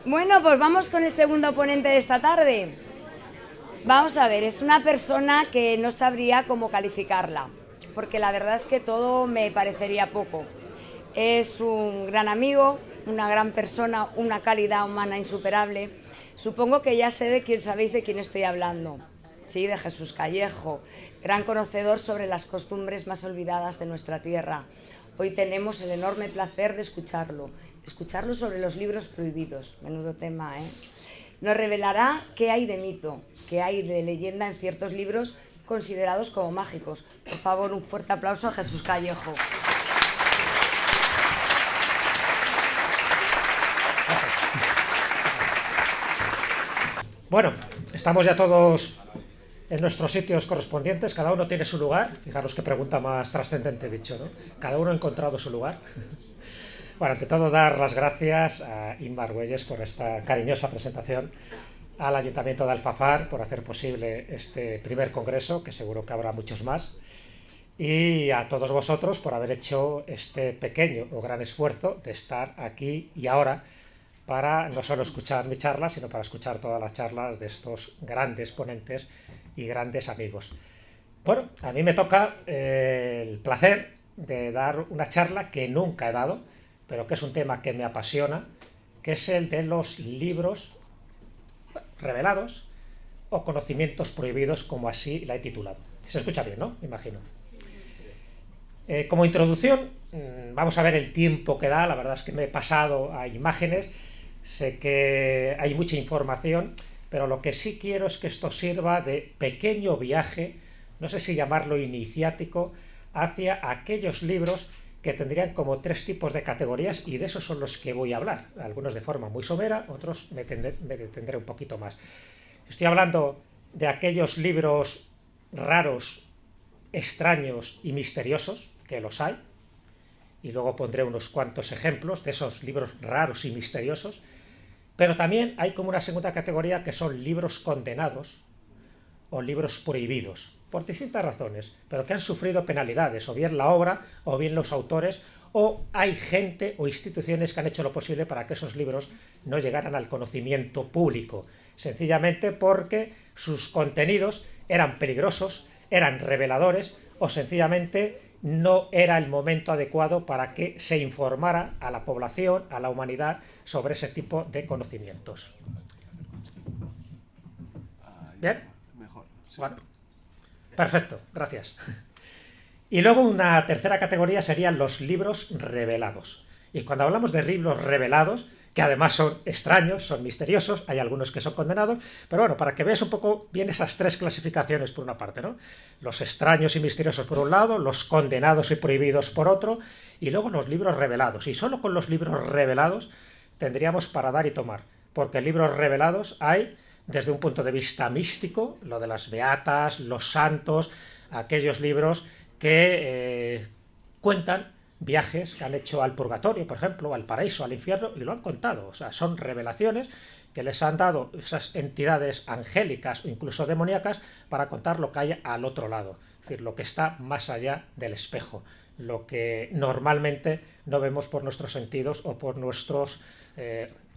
Bueno, pues vamos con el segundo ponente de esta tarde. Vamos a ver, es una persona que no sabría cómo calificarla, porque la verdad es que todo me parecería poco. Es un gran amigo, una gran persona, una calidad humana insuperable. Supongo que ya sé de quién sabéis de quién estoy hablando. Sí, de Jesús Callejo, gran conocedor sobre las costumbres más olvidadas de nuestra tierra. Hoy tenemos el enorme placer de escucharlo sobre los libros prohibidos. Menudo tema, ¿eh? Nos revelará qué hay de mito, qué hay de leyenda en ciertos libros considerados como mágicos. Por favor, un fuerte aplauso a Jesús Callejo. Bueno, estamos ya todos en nuestros sitios correspondientes, cada uno tiene su lugar. Fijaros qué pregunta más trascendente he dicho, ¿no? Cada uno ha encontrado su lugar. Bueno, ante todo dar las gracias a Inma Argüelles por esta cariñosa presentación, al Ayuntamiento de Alfafar por hacer posible este primer congreso, que seguro que habrá muchos más, y a todos vosotros por haber hecho este pequeño o gran esfuerzo de estar aquí y ahora para no solo escuchar mi charla, sino para escuchar todas las charlas de estos grandes ponentes y grandes amigos. Bueno, a mí me toca el placer de dar una charla que nunca he dado, pero que es un tema que me apasiona, que es el de los libros revelados o conocimientos prohibidos, como así la he titulado. Se escucha bien, ¿no? Me imagino. Como introducción, vamos a ver el tiempo que da. La verdad es que me he pasado a imágenes, sé que hay mucha información, pero lo que sí quiero es que esto sirva de pequeño viaje, no sé si llamarlo iniciático, hacia aquellos libros que tendrían como tres tipos de categorías, y de esos son los que voy a hablar, algunos de forma muy somera, otros me detendré un poquito más. Estoy hablando de aquellos libros raros, extraños y misteriosos, que los hay, y luego pondré unos cuantos ejemplos de esos libros raros y misteriosos, pero también hay como una segunda categoría que son libros condenados o libros prohibidos, por distintas razones, pero que han sufrido penalidades, o bien la obra, o bien los autores, o hay gente o instituciones que han hecho lo posible para que esos libros no llegaran al conocimiento público, sencillamente porque sus contenidos eran peligrosos, eran reveladores, o sencillamente no era el momento adecuado para que se informara a la población, a la humanidad, sobre ese tipo de conocimientos. ¿Bien? Bueno, perfecto, gracias. Y luego una tercera categoría serían los libros revelados. Y cuando hablamos de libros revelados, que además son extraños, son misteriosos, hay algunos que son condenados, pero bueno, para que veas un poco bien esas tres clasificaciones por una parte, ¿no? Los extraños y misteriosos por un lado, los condenados y prohibidos por otro, y luego los libros revelados. Y solo con los libros revelados tendríamos para dar y tomar, porque libros revelados hay desde un punto de vista místico, lo de las beatas, los santos, aquellos libros que cuentan viajes que han hecho al purgatorio, por ejemplo, al paraíso, al infierno, y lo han contado. O sea, son revelaciones que les han dado esas entidades angélicas o incluso demoníacas para contar lo que hay al otro lado, es decir, lo que está más allá del espejo, lo que normalmente no vemos por nuestros sentidos o por nuestros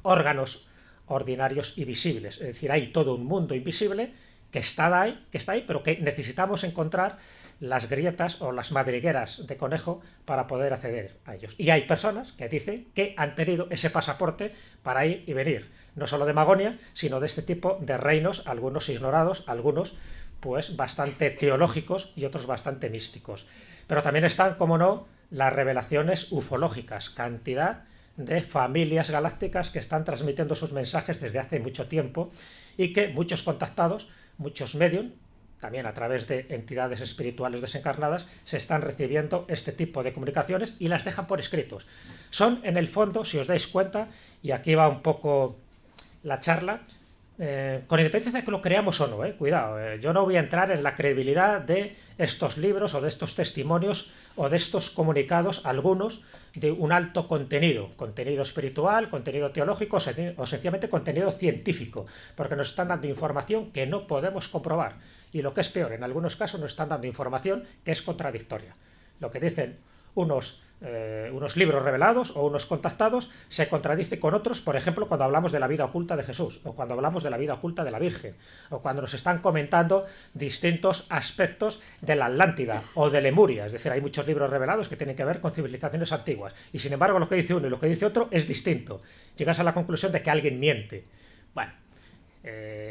órganos ordinarios y visibles. Es decir, hay todo un mundo invisible que está ahí, pero que necesitamos encontrar las grietas o las madrigueras de conejo para poder acceder a ellos. Y hay personas que dicen que han tenido ese pasaporte para ir y venir, no solo de Magonia, sino de este tipo de reinos, algunos ignorados, algunos pues bastante teológicos y otros bastante místicos. Pero también están, como no, las revelaciones ufológicas, cantidad de familias galácticas que están transmitiendo sus mensajes desde hace mucho tiempo y que muchos contactados, muchos medium, también a través de entidades espirituales desencarnadas, se están recibiendo este tipo de comunicaciones y las dejan por escritos. Son, en el fondo, si os dais cuenta, y aquí va un poco la charla, con independencia de que lo creamos o no, cuidado, yo no voy a entrar en la credibilidad de estos libros o de estos testimonios o de estos comunicados, algunos de un alto contenido espiritual, contenido teológico o sencillamente contenido científico, porque nos están dando información que no podemos comprobar y, lo que es peor, en algunos casos nos están dando información que es contradictoria. Lo que dicen unos libros revelados o unos contactados se contradice con otros, por ejemplo, cuando hablamos de la vida oculta de Jesús, o cuando hablamos de la vida oculta de la Virgen, o cuando nos están comentando distintos aspectos de la Atlántida o de Lemuria. Es decir, hay muchos libros revelados que tienen que ver con civilizaciones antiguas, y sin embargo lo que dice uno y lo que dice otro es distinto. Llegas a la conclusión de que alguien miente. Bueno,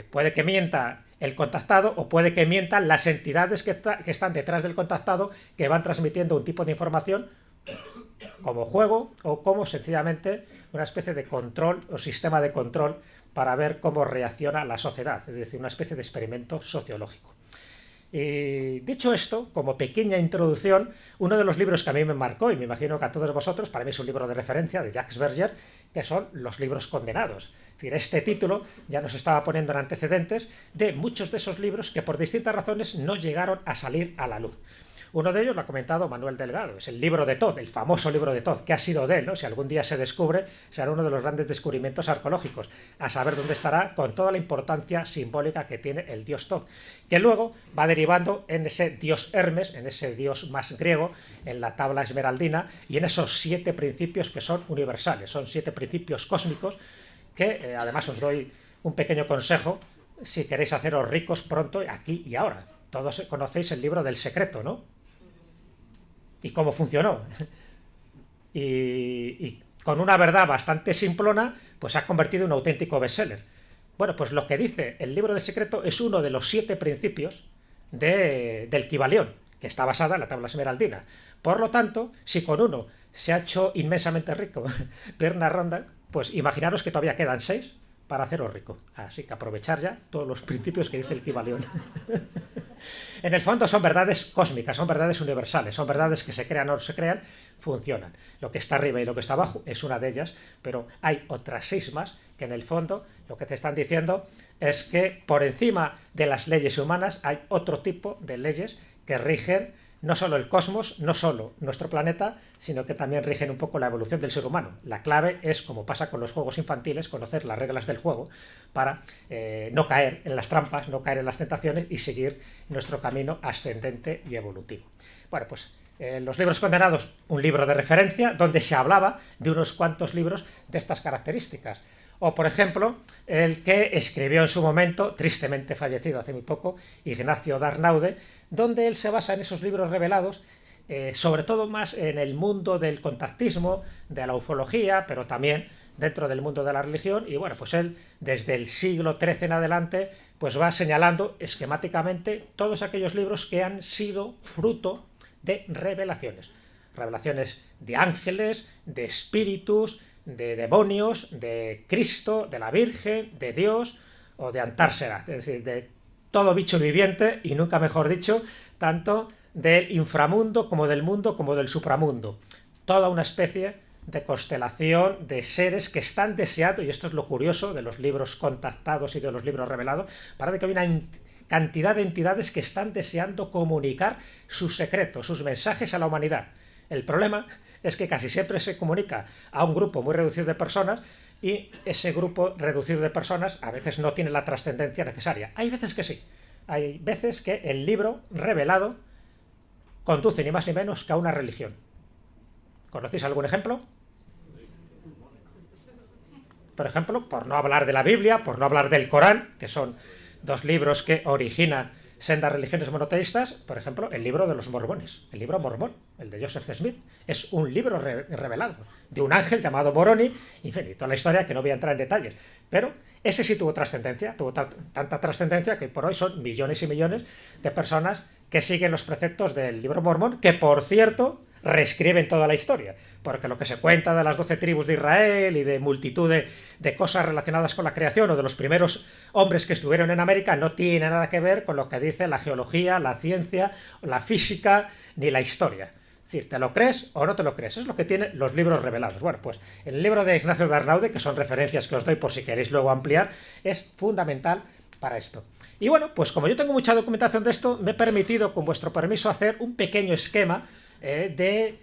puede que mienta el contactado o puede que mientan las entidades que están detrás del contactado, que van transmitiendo un tipo de información como juego o como sencillamente una especie de control o sistema de control para ver cómo reacciona la sociedad, es decir, una especie de experimento sociológico. Y dicho esto, como pequeña introducción, uno de los libros que a mí me marcó, y me imagino que a todos vosotros, para mí es un libro de referencia de Jacques Berger, que son Los libros condenados. Es decir, este título ya nos estaba poniendo en antecedentes de muchos de esos libros que por distintas razones no llegaron a salir a la luz. Uno de ellos lo ha comentado Manuel Delgado, es el libro de Todd, el famoso libro de Todd, que ha sido de él, ¿no? Si algún día se descubre, será uno de los grandes descubrimientos arqueológicos, a saber dónde estará, con toda la importancia simbólica que tiene el dios Todd, que luego va derivando en ese dios Hermes, en ese dios más griego, en la tabla esmeraldina, y en esos 7 principios que son universales, son 7 principios cósmicos que, además os doy un pequeño consejo, si queréis haceros ricos pronto, aquí y ahora. Todos conocéis el libro del secreto, ¿no? Y cómo funcionó. Y con una verdad bastante simplona, pues se ha convertido en un auténtico bestseller. Bueno, pues lo que dice el libro del secreto es uno de los 7 principios del Kybalión, que está basada en la tabla esmeraldina. Por lo tanto, si con uno se ha hecho inmensamente rico Pierna Ronda, pues imaginaros que todavía quedan 6 para haceros rico. Así que aprovechar ya todos los principios que dice el Kybalión. En el fondo son verdades cósmicas, son verdades universales, son verdades que se crean o no se crean, funcionan. Lo que está arriba y lo que está abajo es una de ellas, pero hay otras 6 más que en el fondo lo que te están diciendo es que por encima de las leyes humanas hay otro tipo de leyes que rigen no solo el cosmos, no solo nuestro planeta, sino que también rigen un poco la evolución del ser humano. La clave es, como pasa con los juegos infantiles, conocer las reglas del juego para no caer en las trampas, no caer en las tentaciones y seguir nuestro camino ascendente y evolutivo. Bueno, pues Los libros condenados, un libro de referencia donde se hablaba de unos cuantos libros de estas características. O, por ejemplo, el que escribió en su momento, tristemente fallecido hace muy poco, Ignacio Darnaude, donde él se basa en esos libros revelados, sobre todo más en el mundo del contactismo, de la ufología, pero también dentro del mundo de la religión. Y bueno, pues él, desde el siglo XIII en adelante, pues va señalando esquemáticamente todos aquellos libros que han sido fruto de revelaciones. Revelaciones de ángeles, de espíritus, de demonios, de Cristo, de la Virgen, de Dios o de Antársera, es decir, de todo bicho viviente, y nunca mejor dicho, tanto del inframundo como del mundo como del supramundo. Toda una especie de constelación de seres que están deseando, y esto es lo curioso de los libros contactados y de los libros revelados, parece que hay una cantidad de entidades que están deseando comunicar sus secretos, sus mensajes a la humanidad. El problema es que casi siempre se comunica a un grupo muy reducido de personas, y ese grupo reducido de personas a veces no tiene la trascendencia necesaria. Hay veces que sí. Hay veces que el libro revelado conduce ni más ni menos que a una religión. ¿Conocéis algún ejemplo? Por ejemplo, por no hablar de la Biblia, por no hablar del Corán, que son dos libros que originan sendas religiones monoteístas. Por ejemplo, el libro de los mormones, el libro Mormón, el de Joseph Smith, es un libro revelado de un ángel llamado Moroni, y toda la historia que no voy a entrar en detalles, pero ese sí tuvo trascendencia, tuvo tanta trascendencia que por hoy son millones y millones de personas que siguen los preceptos del libro Mormón, que por cierto reescriben toda la historia, porque lo que se cuenta de las 12 tribus de Israel y de multitud de cosas relacionadas con la creación o de los primeros hombres que estuvieron en América no tiene nada que ver con lo que dice la geología, la ciencia, la física ni la historia. Es decir, ¿te lo crees o no te lo crees? Eso es lo que tienen los libros revelados. Bueno, pues el libro de Ignacio Darnaude, que son referencias que os doy por si queréis luego ampliar, es fundamental para esto. Y bueno, pues como yo tengo mucha documentación de esto, me he permitido, con vuestro permiso, hacer un pequeño esquema de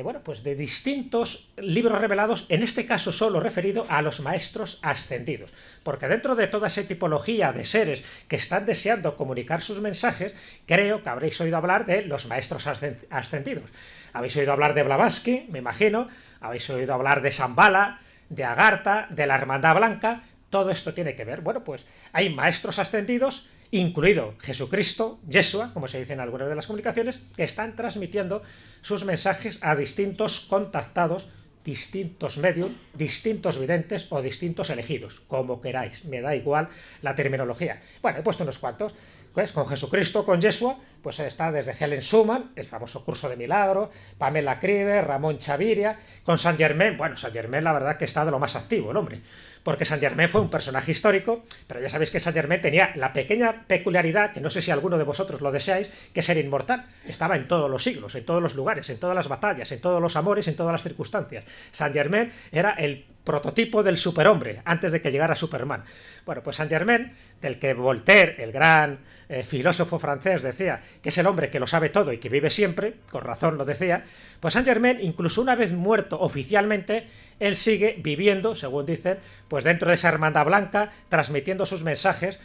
bueno, pues de distintos libros revelados, en este caso solo referido a los maestros ascendidos. Porque dentro de toda esa tipología de seres que están deseando comunicar sus mensajes, creo que habréis oído hablar de los maestros ascendidos. Habéis oído hablar de Blavatsky, me imagino, habéis oído hablar de Shambhala, de Agartha, de la Hermandad Blanca. Todo esto tiene que ver. Bueno, pues hay maestros ascendidos, incluido Jesucristo, Yeshua, como se dice en algunas de las comunicaciones, que están transmitiendo sus mensajes a distintos contactados, distintos medios, distintos videntes o distintos elegidos, como queráis, me da igual la terminología. Bueno, he puesto unos cuantos. Pues con Jesucristo, con Yeshua, pues está desde Helen Schumann, el famoso curso de milagros, Pamela Krieger, Ramón Chaviria, con Saint Germain. Bueno, Saint Germain la verdad que está de lo más activo el hombre, porque Saint Germain fue un personaje histórico, pero ya sabéis que Saint Germain tenía la pequeña peculiaridad, que no sé si alguno de vosotros lo deseáis, que es ser inmortal. Estaba en todos los siglos, en todos los lugares, en todas las batallas, en todos los amores, en todas las circunstancias. Saint Germain era el prototipo del superhombre, antes de que llegara Superman. Bueno, pues Saint Germain, del que Voltaire, el gran filósofo francés, decía que es el hombre que lo sabe todo y que vive siempre, con razón lo decía, pues Saint Germain, incluso una vez muerto oficialmente, él sigue viviendo, según dicen, pues dentro de esa hermandad blanca, transmitiendo sus mensajes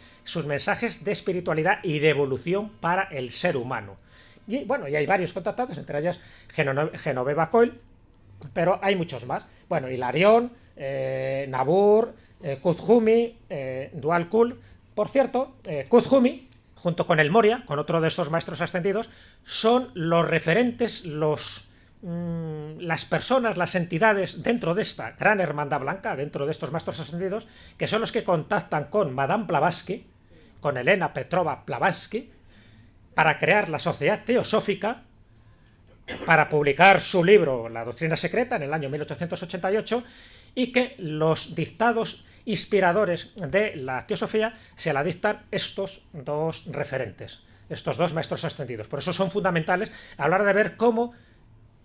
de espiritualidad y de evolución para el ser humano. Y bueno, y hay varios contactados, entre ellas Genoveva Coyle, pero hay muchos más. Bueno, Hilarión, Nabur, Kuthumi, Dual Kul. Por cierto, Kuthumi, junto con el Moria, con otro de estos maestros ascendidos, son los referentes, las personas, las entidades dentro de esta gran hermandad blanca, dentro de estos maestros ascendidos, que son los que contactan con Madame Blavatsky, con Elena Petrova Blavatsky, para crear la Sociedad Teosófica, para publicar su libro La Doctrina Secreta en el año 1888, y que los dictados inspiradores de la teosofía se la dictan estos dos referentes, estos dos maestros ascendidos. Por eso son fundamentales a la hora de ver cómo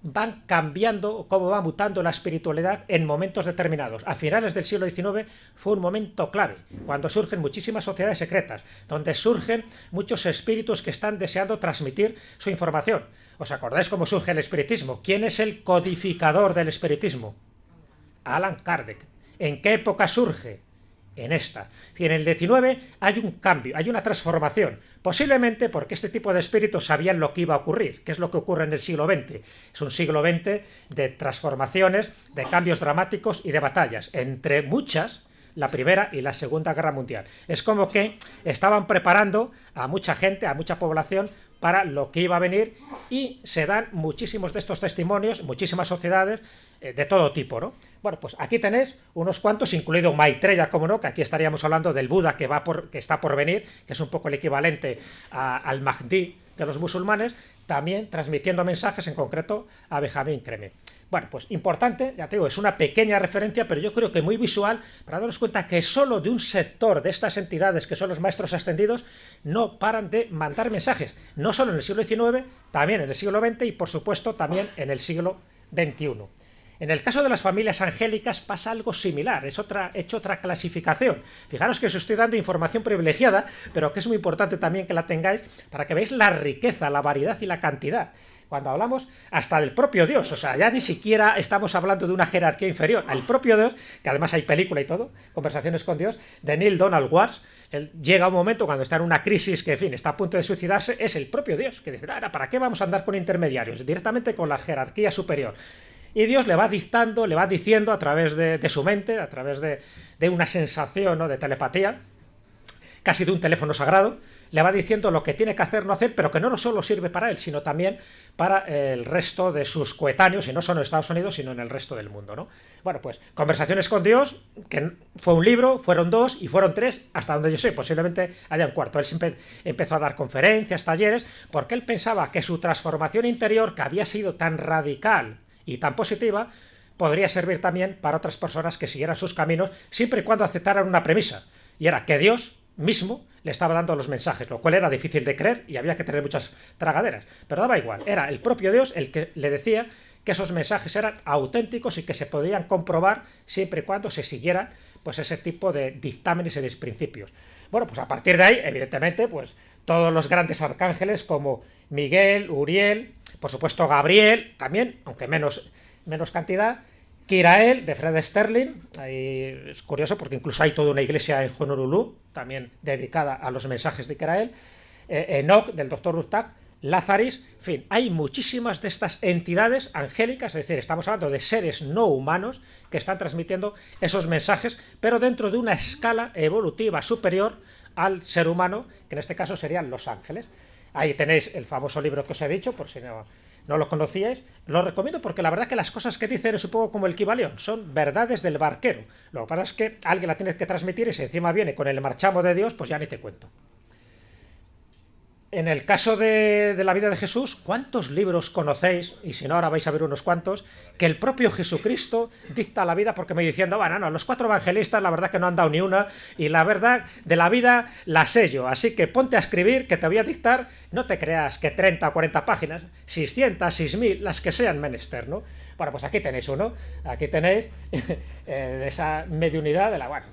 van cambiando, cómo va mutando la espiritualidad en momentos determinados. A finales del siglo XIX fue un momento clave, cuando surgen muchísimas sociedades secretas, donde surgen muchos espíritus que están deseando transmitir su información. ¿Os acordáis cómo surge el espiritismo? ¿Quién es el codificador del espiritismo? Allan Kardec. ¿En qué época surge? En esta. Y en el XIX hay un cambio, hay una transformación, posiblemente porque este tipo de espíritus sabían lo que iba a ocurrir, que es lo que ocurre en el siglo XX. Es un siglo XX de transformaciones, de cambios dramáticos y de batallas, entre muchas, la Primera y la Segunda Guerra Mundial. Es como que estaban preparando a mucha gente, a mucha población, para lo que iba a venir, y se dan muchísimos de estos testimonios, muchísimas sociedades de todo tipo, ¿no? Bueno, pues aquí tenéis unos cuantos, incluido Maitreya, como no, que aquí estaríamos hablando del Buda que está por venir, que es un poco el equivalente al Mahdi de los musulmanes, también transmitiendo mensajes, en concreto a Benjamín Creme. Bueno, pues importante, ya te digo, es una pequeña referencia, pero yo creo que muy visual, para darnos cuenta que solo de un sector de estas entidades, que son los maestros ascendidos, no paran de mandar mensajes, no solo en el siglo XIX, también en el siglo XX y, por supuesto, también en el siglo XXI. En el caso de las familias angélicas pasa algo similar, he hecho otra clasificación. Fijaros que os estoy dando información privilegiada, pero que es muy importante también que la tengáis para que veáis la riqueza, la variedad y la cantidad. Cuando hablamos hasta del propio Dios, o sea, ya ni siquiera estamos hablando de una jerarquía inferior, al propio Dios, que además hay película y todo, Conversaciones con Dios, de Neil Donald Walsh. Él llega un momento cuando está en una crisis que, en fin, está a punto de suicidarse, es el propio Dios, que dice, ahora, ¿para qué vamos a andar con intermediarios? Directamente con la jerarquía superior. Y Dios le va dictando, le va diciendo a través de su mente, a través de una sensación, ¿no?, de telepatía, casi de un teléfono sagrado, le va diciendo lo que tiene que hacer, no hacer, pero que no solo sirve para él, sino también para el resto de sus coetáneos, y no solo en Estados Unidos, sino en el resto del mundo, ¿no? Bueno, pues Conversaciones con Dios, que fue un libro, fueron 2 y fueron 3, hasta donde yo sé, posiblemente haya un cuarto. Él siempre empezó a dar conferencias, talleres, porque él pensaba que su transformación interior, que había sido tan radical y tan positiva, podría servir también para otras personas que siguieran sus caminos, siempre y cuando aceptaran una premisa, y era que Dios mismo le estaba dando los mensajes, lo cual era difícil de creer y había que tener muchas tragaderas, pero daba igual, era el propio Dios el que le decía que esos mensajes eran auténticos y que se podían comprobar siempre y cuando se siguieran pues ese tipo de dictámenes y de principios. Bueno, pues a partir de ahí, evidentemente, pues todos los grandes arcángeles como Miguel, Uriel, por supuesto Gabriel, también, aunque menos cantidad, Kirael, de Fred Sterling, ahí es curioso porque incluso hay toda una iglesia en Honolulu, también dedicada a los mensajes de Kirael, Enoch, del Dr. Rutak, Lázaris, en fin, hay muchísimas de estas entidades angélicas, es decir, estamos hablando de seres no humanos que están transmitiendo esos mensajes, pero dentro de una escala evolutiva superior al ser humano, que en este caso serían los ángeles. Ahí tenéis el famoso libro que os he dicho, por si no lo conocíais. Lo recomiendo porque la verdad que las cosas que dicen es un poco como el Kybalión, son verdades del barquero. Lo que pasa es que alguien la tiene que transmitir y si encima viene con el marchamo de Dios, pues ya ni te cuento. En el caso de la vida de Jesús, ¿cuántos libros conocéis? Y si no, ahora vais a ver unos cuantos, que el propio Jesucristo dicta la vida porque me diciendo, bueno, no, los 4 evangelistas la verdad que no han dado ni una, y la verdad de la vida la sé yo, así que ponte a escribir que te voy a dictar, no te creas que 30 o 40 páginas, 600, 6000, las que sean menester, ¿no? Bueno, pues aquí tenéis uno, aquí tenéis de esa mediunidad de la... Bueno,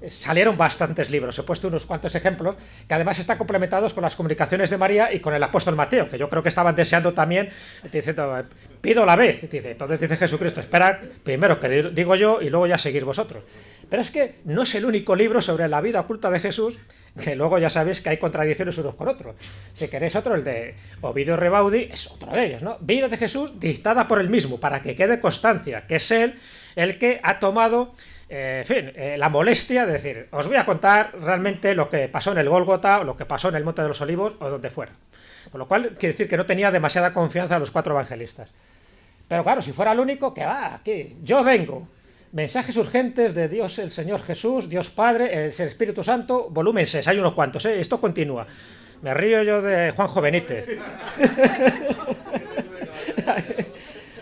salieron bastantes libros, he puesto unos cuantos ejemplos que además están complementados con las comunicaciones de María y con el apóstol Mateo, que yo creo que estaban deseando también, diciendo, pido la vez, entonces dice Jesucristo, espera primero que digo yo y luego ya seguís vosotros. Pero es que no es el único libro sobre la vida oculta de Jesús, que luego ya sabéis que hay contradicciones unos con otros. Si queréis otro, el de Ovidio Rebaudi, es otro de ellos, ¿no? Vida de Jesús dictada por él mismo, para que quede constancia, que es él el que ha tomado... en fin, la molestia de decir, os voy a contar realmente lo que pasó en el Gólgota o lo que pasó en el Monte de los Olivos o donde fuera. Con lo cual, quiere decir que no tenía demasiada confianza en los 4 evangelistas. Pero claro, si fuera el único, que va, aquí, yo vengo. Mensajes urgentes de Dios el Señor Jesús, Dios Padre, el Espíritu Santo, volumen 6, hay unos cuantos, esto continúa. Me río yo de Juanjo Benítez.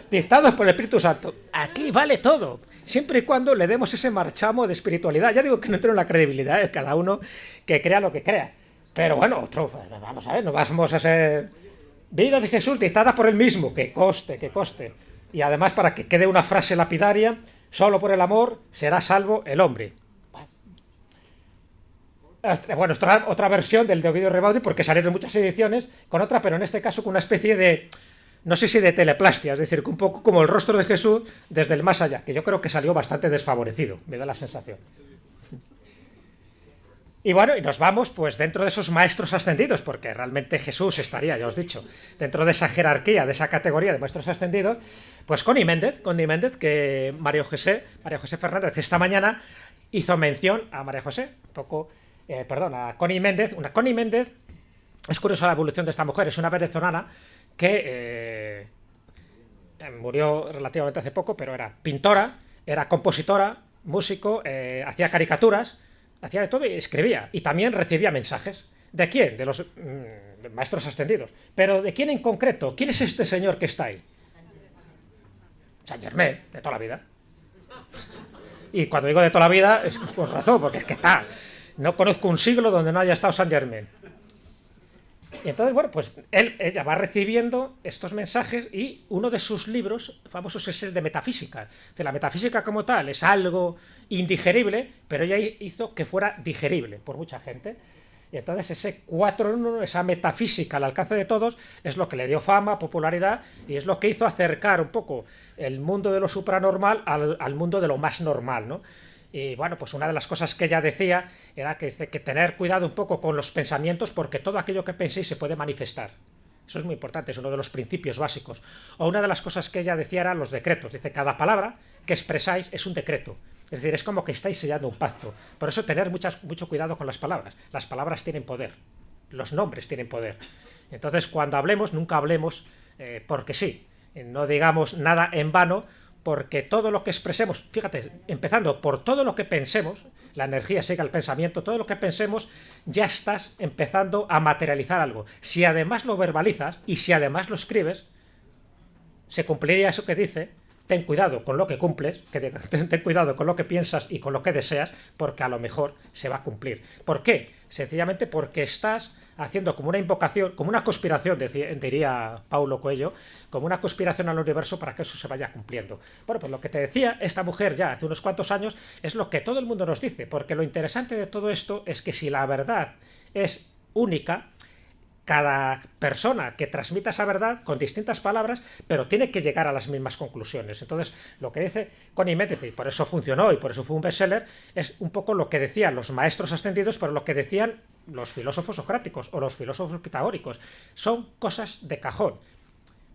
Dictados por el Espíritu Santo. Aquí vale todo. Siempre y cuando le demos ese marchamo de espiritualidad. Ya digo que no entro en la credibilidad, cada uno que crea lo que crea. Pero bueno, otro, vamos a ver, no vamos a ser... Vida de Jesús dictada por él mismo, que coste, que coste. Y además para que quede una frase lapidaria, solo por el amor será salvo el hombre. Bueno, otra versión del de Ovidio Rebaudi, porque salieron muchas ediciones, con otra, pero en este caso con una especie de... no sé si de teleplastia, es decir, que un poco como el rostro de Jesús desde el más allá, que yo creo que salió bastante desfavorecido, me da la sensación. Y bueno, y nos vamos pues dentro de esos maestros ascendidos, porque realmente Jesús estaría, ya os he dicho, dentro de esa jerarquía, de esa categoría de maestros ascendidos, pues Connie Méndez, que María José Fernández esta mañana hizo mención a María José, a Connie Méndez. Una Connie Méndez, es curiosa la evolución de esta mujer, es una venezolana que murió relativamente hace poco, pero era pintora, era compositora, músico, hacía caricaturas, hacía de todo y escribía. Y también recibía mensajes. ¿De quién? De los maestros ascendidos. ¿Pero de quién en concreto? ¿Quién es este señor que está ahí? Saint Germain, de toda la vida. Y cuando digo de toda la vida, es por razón, porque es que está. No conozco un siglo donde no haya estado Saint Germain. Y entonces, bueno, pues ella va recibiendo estos mensajes y uno de sus libros famosos es el de metafísica. La metafísica como tal es algo indigerible, pero ella hizo que fuera digerible por mucha gente. Y entonces ese 4 en 1, esa metafísica al alcance de todos, es lo que le dio fama, popularidad, y es lo que hizo acercar un poco el mundo de lo supranormal al mundo de lo más normal, ¿no? Y bueno, pues una de las cosas que ella decía era que tener cuidado un poco con los pensamientos porque todo aquello que penséis se puede manifestar. Eso es muy importante, es uno de los principios básicos. O una de las cosas que ella decía eran los decretos. Dice, cada palabra que expresáis es un decreto. Es decir, es como que estáis sellando un pacto. Por eso tener mucho cuidado con las palabras. Las palabras tienen poder. Los nombres tienen poder. Entonces, cuando hablemos, nunca hablemos porque sí. No digamos nada en vano, porque todo lo que expresemos, fíjate, empezando por todo lo que pensemos, la energía sigue al pensamiento, todo lo que pensemos, ya estás empezando a materializar algo. Si además lo verbalizas y si además lo escribes, se cumpliría eso que dice, ten cuidado con lo que cumples, ten cuidado con lo que piensas y con lo que deseas, porque a lo mejor se va a cumplir. ¿Por qué? Sencillamente porque estás haciendo como una invocación, como una conspiración, diría Paulo Coelho, como una conspiración al universo para que eso se vaya cumpliendo. Bueno, pues lo que te decía esta mujer ya hace unos cuantos años es lo que todo el mundo nos dice, porque lo interesante de todo esto es que si la verdad es única, cada persona que transmita esa verdad con distintas palabras, pero tiene que llegar a las mismas conclusiones. Entonces, lo que dice Connie Méndez, y por eso funcionó y por eso fue un bestseller, es un poco lo que decían los maestros ascendidos, pero lo que decían los filósofos socráticos o los filósofos pitagóricos. Son cosas de cajón,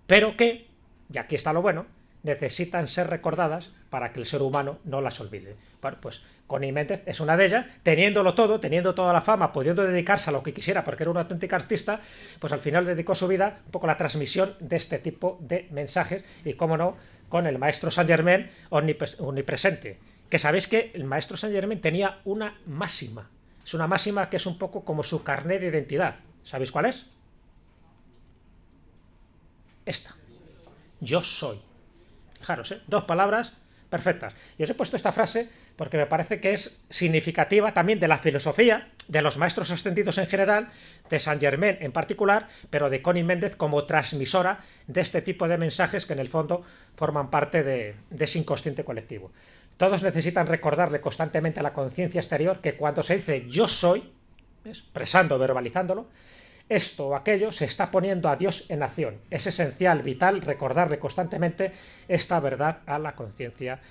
pero que, y aquí está lo bueno, necesitan ser recordadas para que el ser humano no las olvide. Bueno, pues Connie Méndez es una de ellas, teniéndolo todo, teniendo toda la fama, pudiendo dedicarse a lo que quisiera porque era una auténtica artista, pues al final dedicó su vida un poco a la transmisión de este tipo de mensajes y, cómo no, con el maestro Saint Germain omnipresente. Que sabéis que el maestro Saint Germain tenía una máxima. Es una máxima que es un poco como su carnet de identidad. ¿Sabéis cuál es? Esta. Yo soy. Fijaros, 2 palabras perfectas. Y os he puesto esta frase porque me parece que es significativa también de la filosofía, de los maestros ascendidos en general, de Saint Germain en particular, pero de Connie Méndez como transmisora de este tipo de mensajes que en el fondo forman parte de ese inconsciente colectivo. Todos necesitan recordarle constantemente a la conciencia exterior que cuando se dice yo soy, expresando, verbalizándolo, esto o aquello se está poniendo a Dios en acción. Es esencial, vital, recordarle constantemente esta verdad a la conciencia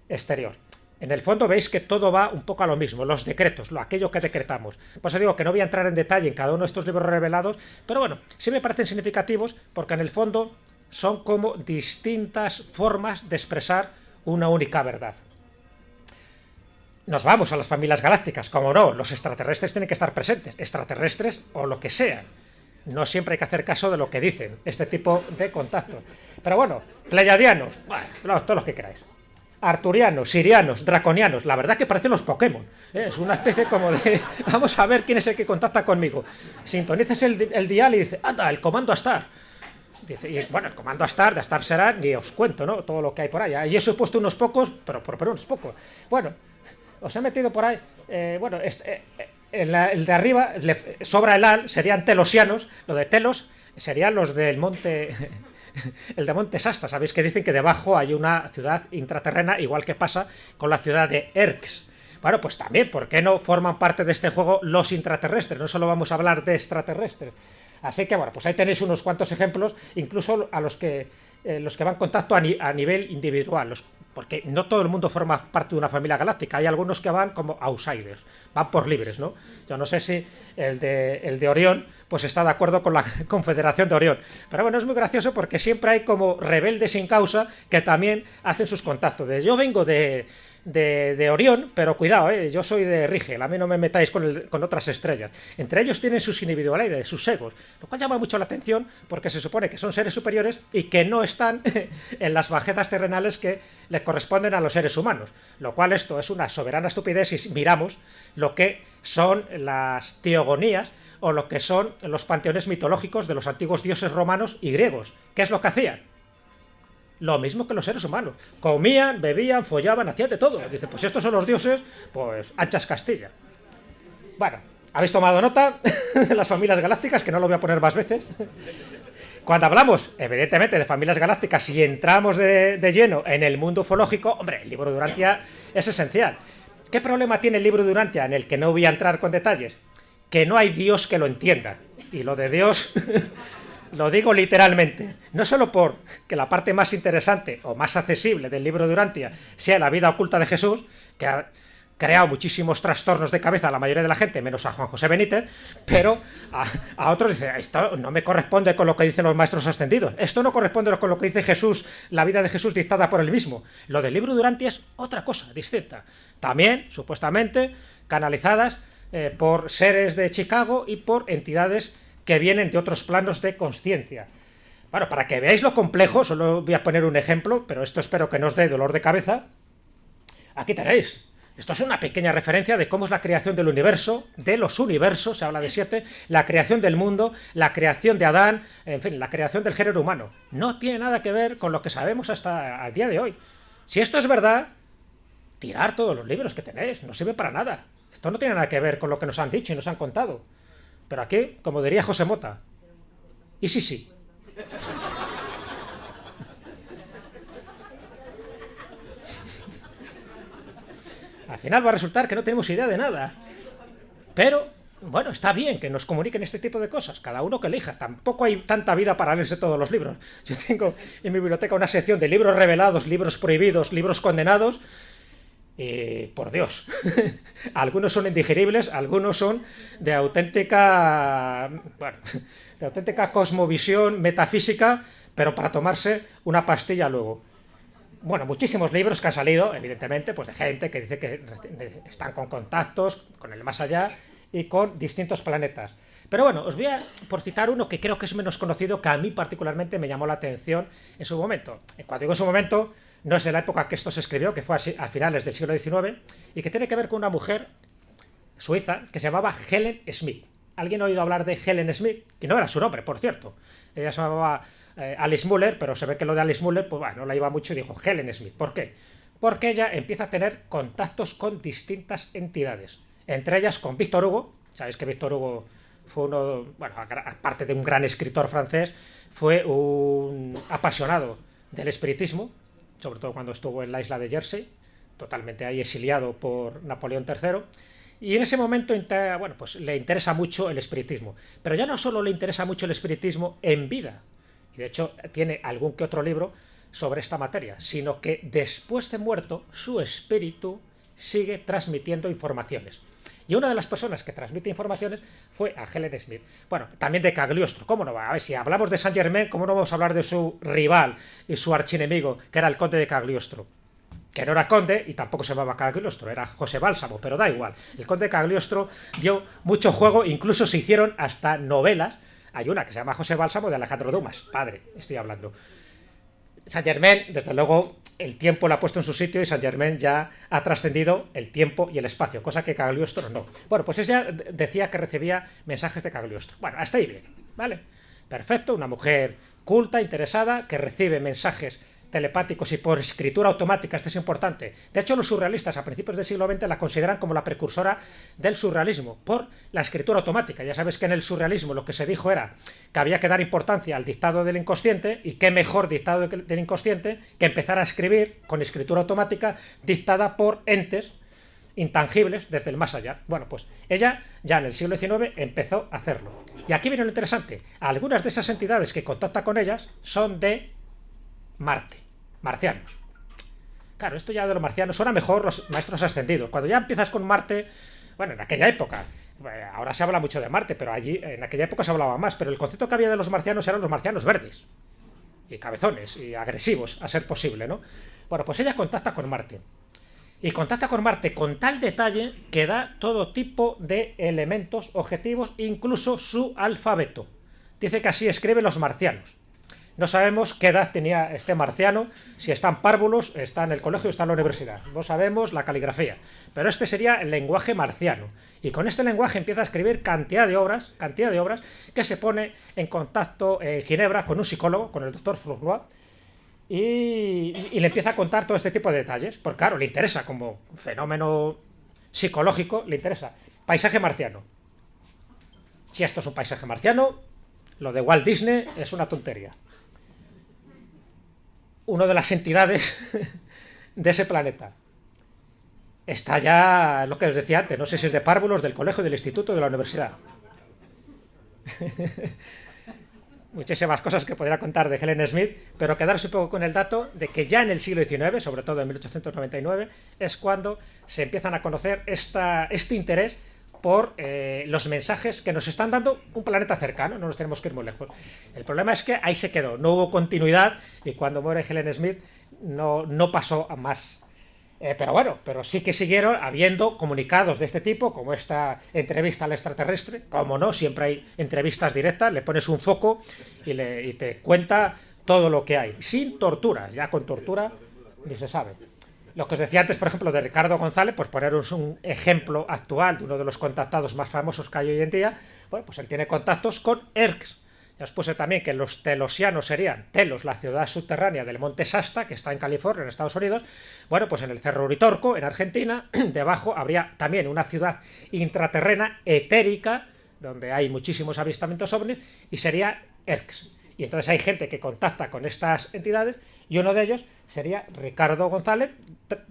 exterior. En el fondo veis que todo va un poco a lo mismo, los decretos, aquello que decretamos. Pues os digo que no voy a entrar en detalle en cada uno de estos libros revelados, pero bueno, sí me parecen significativos porque en el fondo son como distintas formas de expresar una única verdad. Nos vamos a las familias galácticas, como no, los extraterrestres tienen que estar presentes, extraterrestres o lo que sea. No siempre hay que hacer caso de lo que dicen este tipo de contactos. Pero bueno, pleiadianos, bueno, todos los que queráis. Arturianos, sirianos, draconianos, la verdad que parecen los Pokémon. Es una especie como de, vamos a ver quién es el que contacta conmigo. Sintonizas el dial y dice, anda, el comando Astar. Dice, y bueno, el comando Astar, de Astar será, ni os cuento, ¿no? Todo lo que hay por allá. Y eso he puesto unos pocos, pero unos pocos. Bueno, os he metido por ahí, bueno, el de arriba sobra el al, serían telosianos, lo de Telos serían los del monte, el de Monte Sasta, sabéis que dicen que debajo hay una ciudad intraterrena, igual que pasa con la ciudad de Erx. Bueno, pues también, ¿por qué no forman parte de este juego los intraterrestres? No solo vamos a hablar de extraterrestres. Así que bueno, pues ahí tenéis unos cuantos ejemplos, incluso a los que van en contacto a nivel individual, porque no todo el mundo forma parte de una familia galáctica, hay algunos que van como outsiders, van por libres, ¿no? Yo no sé si el de Orión pues está de acuerdo con la Confederación de Orión, pero bueno, es muy gracioso porque siempre hay como rebeldes sin causa que también hacen sus contactos, yo vengo de Orión, pero cuidado, yo soy de Rigel, a mí no me metáis con otras estrellas. Entre ellos tienen sus individualidades, sus egos, lo cual llama mucho la atención porque se supone que son seres superiores y que no están en las bajezas terrenales que le corresponden a los seres humanos, lo cual esto es una soberana estupidez si miramos lo que son las teogonías o lo que son los panteones mitológicos de los antiguos dioses romanos y griegos. ¿Qué es lo que hacían? Lo mismo que los seres humanos. Comían, bebían, follaban, hacían de todo. Dice, pues estos son los dioses, pues anchas Castilla. Bueno, habéis tomado nota de las familias galácticas, que no lo voy a poner más veces. Cuando hablamos, evidentemente, de familias galácticas, si entramos de lleno en el mundo ufológico, hombre, el libro de Urantia es esencial. ¿Qué problema tiene el libro de Urantia, en el que no voy a entrar con detalles? Que no hay Dios que lo entienda. Y lo de Dios... Lo digo literalmente, no solo por que la parte más interesante o más accesible del libro de Urantia sea la vida oculta de Jesús, que ha creado muchísimos trastornos de cabeza a la mayoría de la gente, menos a Juan José Benítez, pero a otros dice, esto no me corresponde con lo que dicen los maestros ascendidos, esto no corresponde con lo que dice Jesús, la vida de Jesús dictada por él mismo. Lo del libro de Urantia es otra cosa, distinta. También, supuestamente, canalizadas por seres de Chicago y por entidades que vienen de otros planos de conciencia. Bueno, para que veáis lo complejo, solo voy a poner un ejemplo, pero esto espero que no os dé dolor de cabeza. Aquí tenéis. Esto es una pequeña referencia de cómo es la creación del universo, de los universos, se habla de 7, la creación del mundo, la creación de Adán, en fin, la creación del género humano. No tiene nada que ver con lo que sabemos hasta el día de hoy. Si esto es verdad, tirar todos los libros que tenéis, no sirve para nada. Esto no tiene nada que ver con lo que nos han dicho y nos han contado. Pero aquí, como diría José Mota, y sí. Al final va a resultar que no tenemos idea de nada. Pero bueno, está bien que nos comuniquen este tipo de cosas, cada uno que elija. Tampoco hay tanta vida para leerse todos los libros. Yo tengo en mi biblioteca una sección de libros revelados, libros prohibidos, libros condenados. Por Dios, algunos son indigeribles, algunos son de auténtica, bueno, de auténtica cosmovisión metafísica, pero para tomarse una pastilla luego. Bueno, muchísimos libros que han salido, evidentemente, pues de gente que dice que están con contactos con el más allá y con distintos planetas. Pero bueno, os voy a, por citar uno que creo que es menos conocido, que a mí particularmente me llamó la atención en su momento. Cuando digo en su momento, no es de la época que esto se escribió, que fue a finales del siglo XIX, y que tiene que ver con una mujer suiza que se llamaba Helen Smith. ¿Alguien ha oído hablar de Helen Smith? Que no era su nombre, por cierto. Ella se llamaba Alice Muller, pero se ve que lo de Alice Muller, pues bueno, no la iba mucho y dijo Helen Smith. ¿Por qué? Porque ella empieza a tener contactos con distintas entidades, entre ellas con Víctor Hugo. Sabéis que Víctor Hugo fue uno, bueno, aparte de un gran escritor francés, fue un apasionado del espiritismo, sobre todo cuando estuvo en la isla de Jersey, totalmente ahí exiliado por Napoleón III. Y en ese momento, bueno, pues le interesa mucho el espiritismo. Pero ya no solo le interesa mucho el espiritismo en vida, y de hecho tiene algún que otro libro sobre esta materia, sino que después de muerto, su espíritu sigue transmitiendo informaciones. Y una de las personas que transmite informaciones fue a Helen Smith. Bueno, también de Cagliostro, ¿cómo no va? A ver, si hablamos de Saint Germain, ¿cómo no vamos a hablar de su rival y su archienemigo, que era el conde de Cagliostro? Que no era conde y tampoco se llamaba Cagliostro, era José Bálsamo, pero da igual. El conde de Cagliostro dio mucho juego, incluso se hicieron hasta novelas. Hay una que se llama José Bálsamo de Alejandro Dumas, padre, estoy hablando. Saint Germain, desde luego, el tiempo lo ha puesto en su sitio y Saint Germain ya ha trascendido el tiempo y el espacio, cosa que Cagliostro no. Bueno, pues ella decía que recibía mensajes de Cagliostro. Bueno, hasta ahí bien, ¿vale? Perfecto, una mujer culta, interesada, que recibe mensajes telepáticos y por escritura automática. Esto es importante. De hecho, los surrealistas a principios del siglo XX la consideran como la precursora del surrealismo, por la escritura automática. Ya sabes que en el surrealismo lo que se dijo era que había que dar importancia al dictado del inconsciente, y qué mejor dictado del inconsciente que empezar a escribir con escritura automática dictada por entes intangibles desde el más allá. Bueno, pues ella ya en el siglo XIX empezó a hacerlo. Y aquí viene lo interesante. Algunas de esas entidades que contacta con ellas son de Marte, marcianos. Claro, esto ya de los marcianos suena mejor los maestros ascendidos. Cuando ya empiezas con Marte, bueno, en aquella época, ahora se habla mucho de Marte, pero allí, en aquella época se hablaba más, pero el concepto que había de los marcianos eran los marcianos verdes, y cabezones, y agresivos, a ser posible, ¿no? Bueno, pues ella contacta con Marte. Y contacta con Marte con tal detalle que da todo tipo de elementos objetivos, incluso su alfabeto. Dice que así escriben los marcianos. No sabemos qué edad tenía este marciano, si está en párvulos, está en el colegio o está en la universidad. No sabemos la caligrafía. Pero este sería el lenguaje marciano. Y con este lenguaje empieza a escribir cantidad de obras, que se pone en contacto en Ginebra con un psicólogo, con el doctor Fournoy, y le empieza a contar todo este tipo de detalles. Porque claro, le interesa como fenómeno psicológico, le interesa. Paisaje marciano. Si esto es un paisaje marciano, lo de Walt Disney es una tontería. Una de las entidades de ese planeta está ya, lo que os decía antes, no sé si es de párvulos, del colegio, del instituto, de la universidad. Muchísimas cosas que podría contar de Helen Smith, pero quedarse un poco con el dato de que ya en el siglo XIX, sobre todo en 1899, es cuando se empiezan a conocer este interés por los mensajes que nos están dando un planeta cercano. No nos tenemos que ir muy lejos. El problema es que ahí se quedó, no hubo continuidad, y cuando muere Helen Smith no pasó a más. Pero bueno, pero sí que siguieron habiendo comunicados de este tipo, como esta entrevista al extraterrestre. Como no, siempre hay entrevistas directas, le pones un foco y te cuenta todo lo que hay, sin tortura. Ya con tortura ni se sabe. Lo que os decía antes, por ejemplo, de Ricardo González, pues poneros un ejemplo actual de uno de los contactados más famosos que hay hoy en día. Bueno, pues él tiene contactos con Erx. Ya os puse también que los telosianos serían Telos, la ciudad subterránea del monte Shasta, que está en California, en Estados Unidos. Bueno, pues en el Cerro Uritorco, en Argentina, debajo habría también una ciudad intraterrena, etérica, donde hay muchísimos avistamientos ovnis, y sería Erx. Y entonces hay gente que contacta con estas entidades, y uno de ellos sería Ricardo González,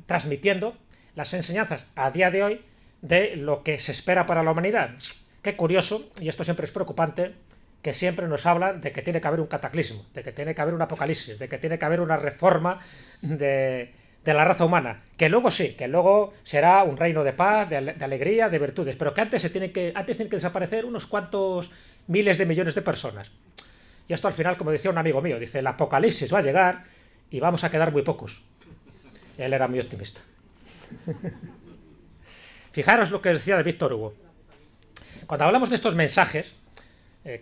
transmitiendo las enseñanzas a día de hoy de lo que se espera para la humanidad. Qué curioso, y esto siempre es preocupante, que siempre nos hablan de que tiene que haber un cataclismo, de que tiene que haber un apocalipsis, de que tiene que haber una reforma de la raza humana, que luego sí, que luego será un reino de paz, de alegría, de virtudes, pero que antes tienen que desaparecer unos cuantos miles de millones de personas. Y esto al final, como decía un amigo mío, dice, el apocalipsis va a llegar y vamos a quedar muy pocos. Él era muy optimista. Fijaros lo que decía de Víctor Hugo. Cuando hablamos de estos mensajes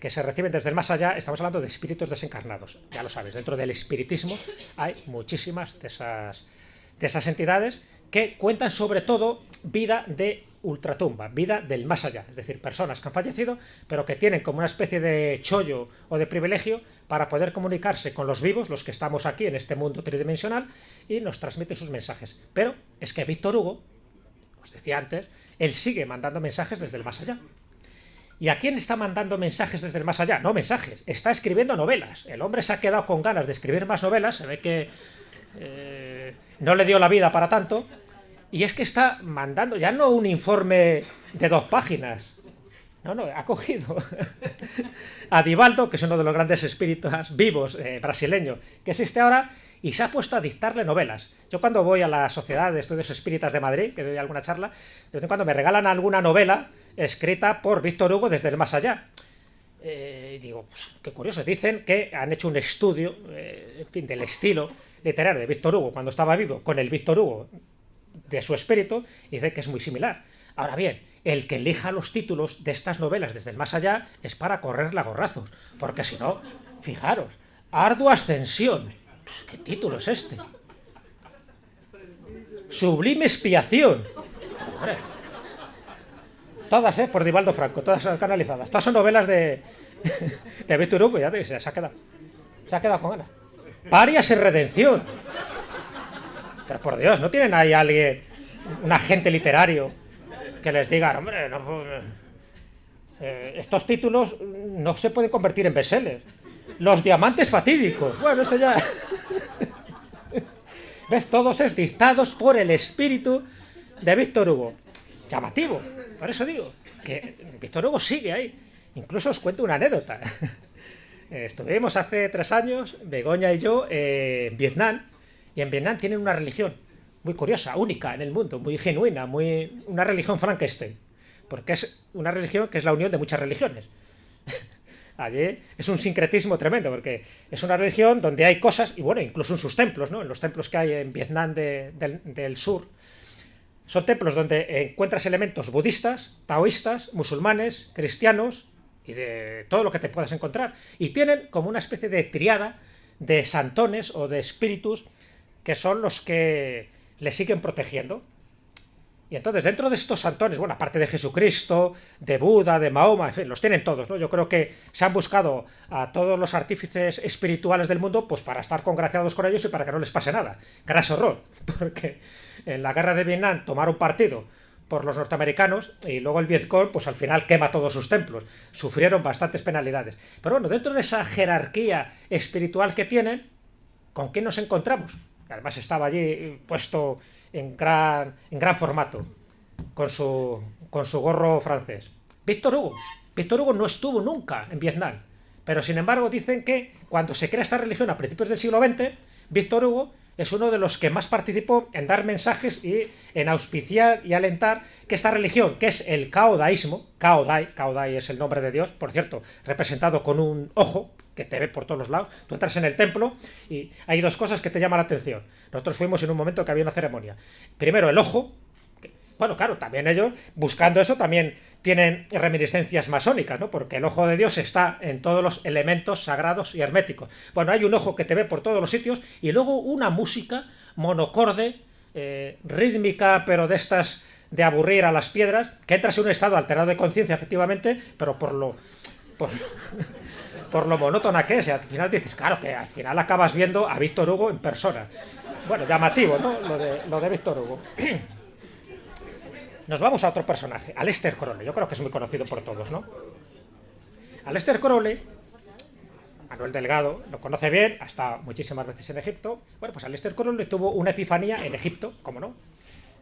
que se reciben desde el más allá, estamos hablando de espíritus desencarnados. Ya lo sabes, dentro del espiritismo hay muchísimas de esas entidades que cuentan sobre todo vida de ultratumba, vida del más allá, es decir, personas que han fallecido, pero que tienen como una especie de chollo o de privilegio para poder comunicarse con los vivos, los que estamos aquí en este mundo tridimensional, y nos transmiten sus mensajes. Pero es que Víctor Hugo, os decía antes, él sigue mandando mensajes desde el más allá. ¿Y a quién está mandando mensajes desde el más allá? No mensajes, está escribiendo novelas. El hombre se ha quedado con ganas de escribir más novelas, se ve que no le dio la vida para tanto, y es que está mandando ya no un informe de 2 páginas, no, ha cogido a Divaldo, que es uno de los grandes espíritus vivos brasileño que existe ahora, y se ha puesto a dictarle novelas. Yo cuando voy a la Sociedad de Estudios Espíritas de Madrid, que doy alguna charla, de vez en cuando me regalan alguna novela escrita por Víctor Hugo desde el más allá. Digo, pues, qué curioso, dicen que han hecho un estudio, en fin, del estilo literario de Víctor Hugo cuando estaba vivo, con el Víctor Hugo de su espíritu, y dice que es muy similar. Ahora bien, el que elija los títulos de estas novelas desde el más allá es para correrla a gorrazos, porque si no, fijaros, Ardua Ascensión, pues, ¿qué título es este? Sublime Expiación. Hombre. Todas, por Divaldo Franco, todas canalizadas. Todas son novelas de Víctor Hugo, ya te dice, se ha quedado con ganas. Parias y Redención. Pero por Dios, ¿no tienen ahí alguien, un agente literario, que les diga, hombre, no, estos títulos no se pueden convertir en bestsellers? Los diamantes fatídicos. Bueno, esto ya... ¿Ves? Todos es dictados por el espíritu de Víctor Hugo. Llamativo. Por eso digo que Víctor Hugo sigue ahí. Incluso os cuento una anécdota. Estuvimos hace 3 años, Begoña y yo, en Vietnam. Y en Vietnam tienen una religión muy curiosa, única en el mundo, muy genuina, una religión Frankenstein. Porque es una religión que es la unión de muchas religiones. Allí es un sincretismo tremendo, porque es una religión donde hay cosas, y bueno, incluso en sus templos, ¿no? En los templos que hay en Vietnam del sur, son templos donde encuentras elementos budistas, taoístas, musulmanes, cristianos, y de todo lo que te puedas encontrar. Y tienen como una especie de triada de santones o de espíritus que son los que le siguen protegiendo. Y entonces, dentro de estos santones, bueno, aparte de Jesucristo, de Buda, de Mahoma, en fin, los tienen todos, ¿no? Yo creo que se han buscado a todos los artífices espirituales del mundo, pues para estar congraciados con ellos y para que no les pase nada. Gran horror, porque en la guerra de Vietnam tomaron partido por los norteamericanos y luego el Vietcong, pues al final quema todos sus templos. Sufrieron bastantes penalidades. Pero bueno, dentro de esa jerarquía espiritual que tienen, ¿con quién nos encontramos? Además estaba allí puesto en gran formato, con su gorro francés. Víctor Hugo. Víctor Hugo no estuvo nunca en Vietnam, pero sin embargo dicen que cuando se crea esta religión a principios del siglo XX, Víctor Hugo es uno de los que más participó en dar mensajes y en auspiciar y alentar que esta religión, que es el caodaísmo, Cao Dai es el nombre de Dios, por cierto, representado con un ojo, que te ve por todos los lados. Tú entras en el templo y hay 2 cosas que te llaman la atención. Nosotros fuimos en un momento que había una ceremonia. Primero, el ojo. Bueno, claro, también ellos, buscando eso, también tienen reminiscencias masónicas, ¿no? Porque el ojo de Dios está en todos los elementos sagrados y herméticos. Bueno, hay un ojo que te ve por todos los sitios y luego una música monocorde, rítmica, pero de estas de aburrir a las piedras, que entras en un estado alterado de conciencia, efectivamente, pero por lo monótona que es, y al final dices, claro, que al final acabas viendo a Víctor Hugo en persona. Bueno, llamativo, ¿no? Lo de Víctor Hugo. Nos vamos a otro personaje, Aleister Crowley. Yo creo que es muy conocido por todos, ¿no? Aleister Crowley, Manuel Delgado lo conoce bien, ha estado muchísimas veces en Egipto. Bueno, pues Aleister Crowley tuvo una epifanía en Egipto, ¿cómo no?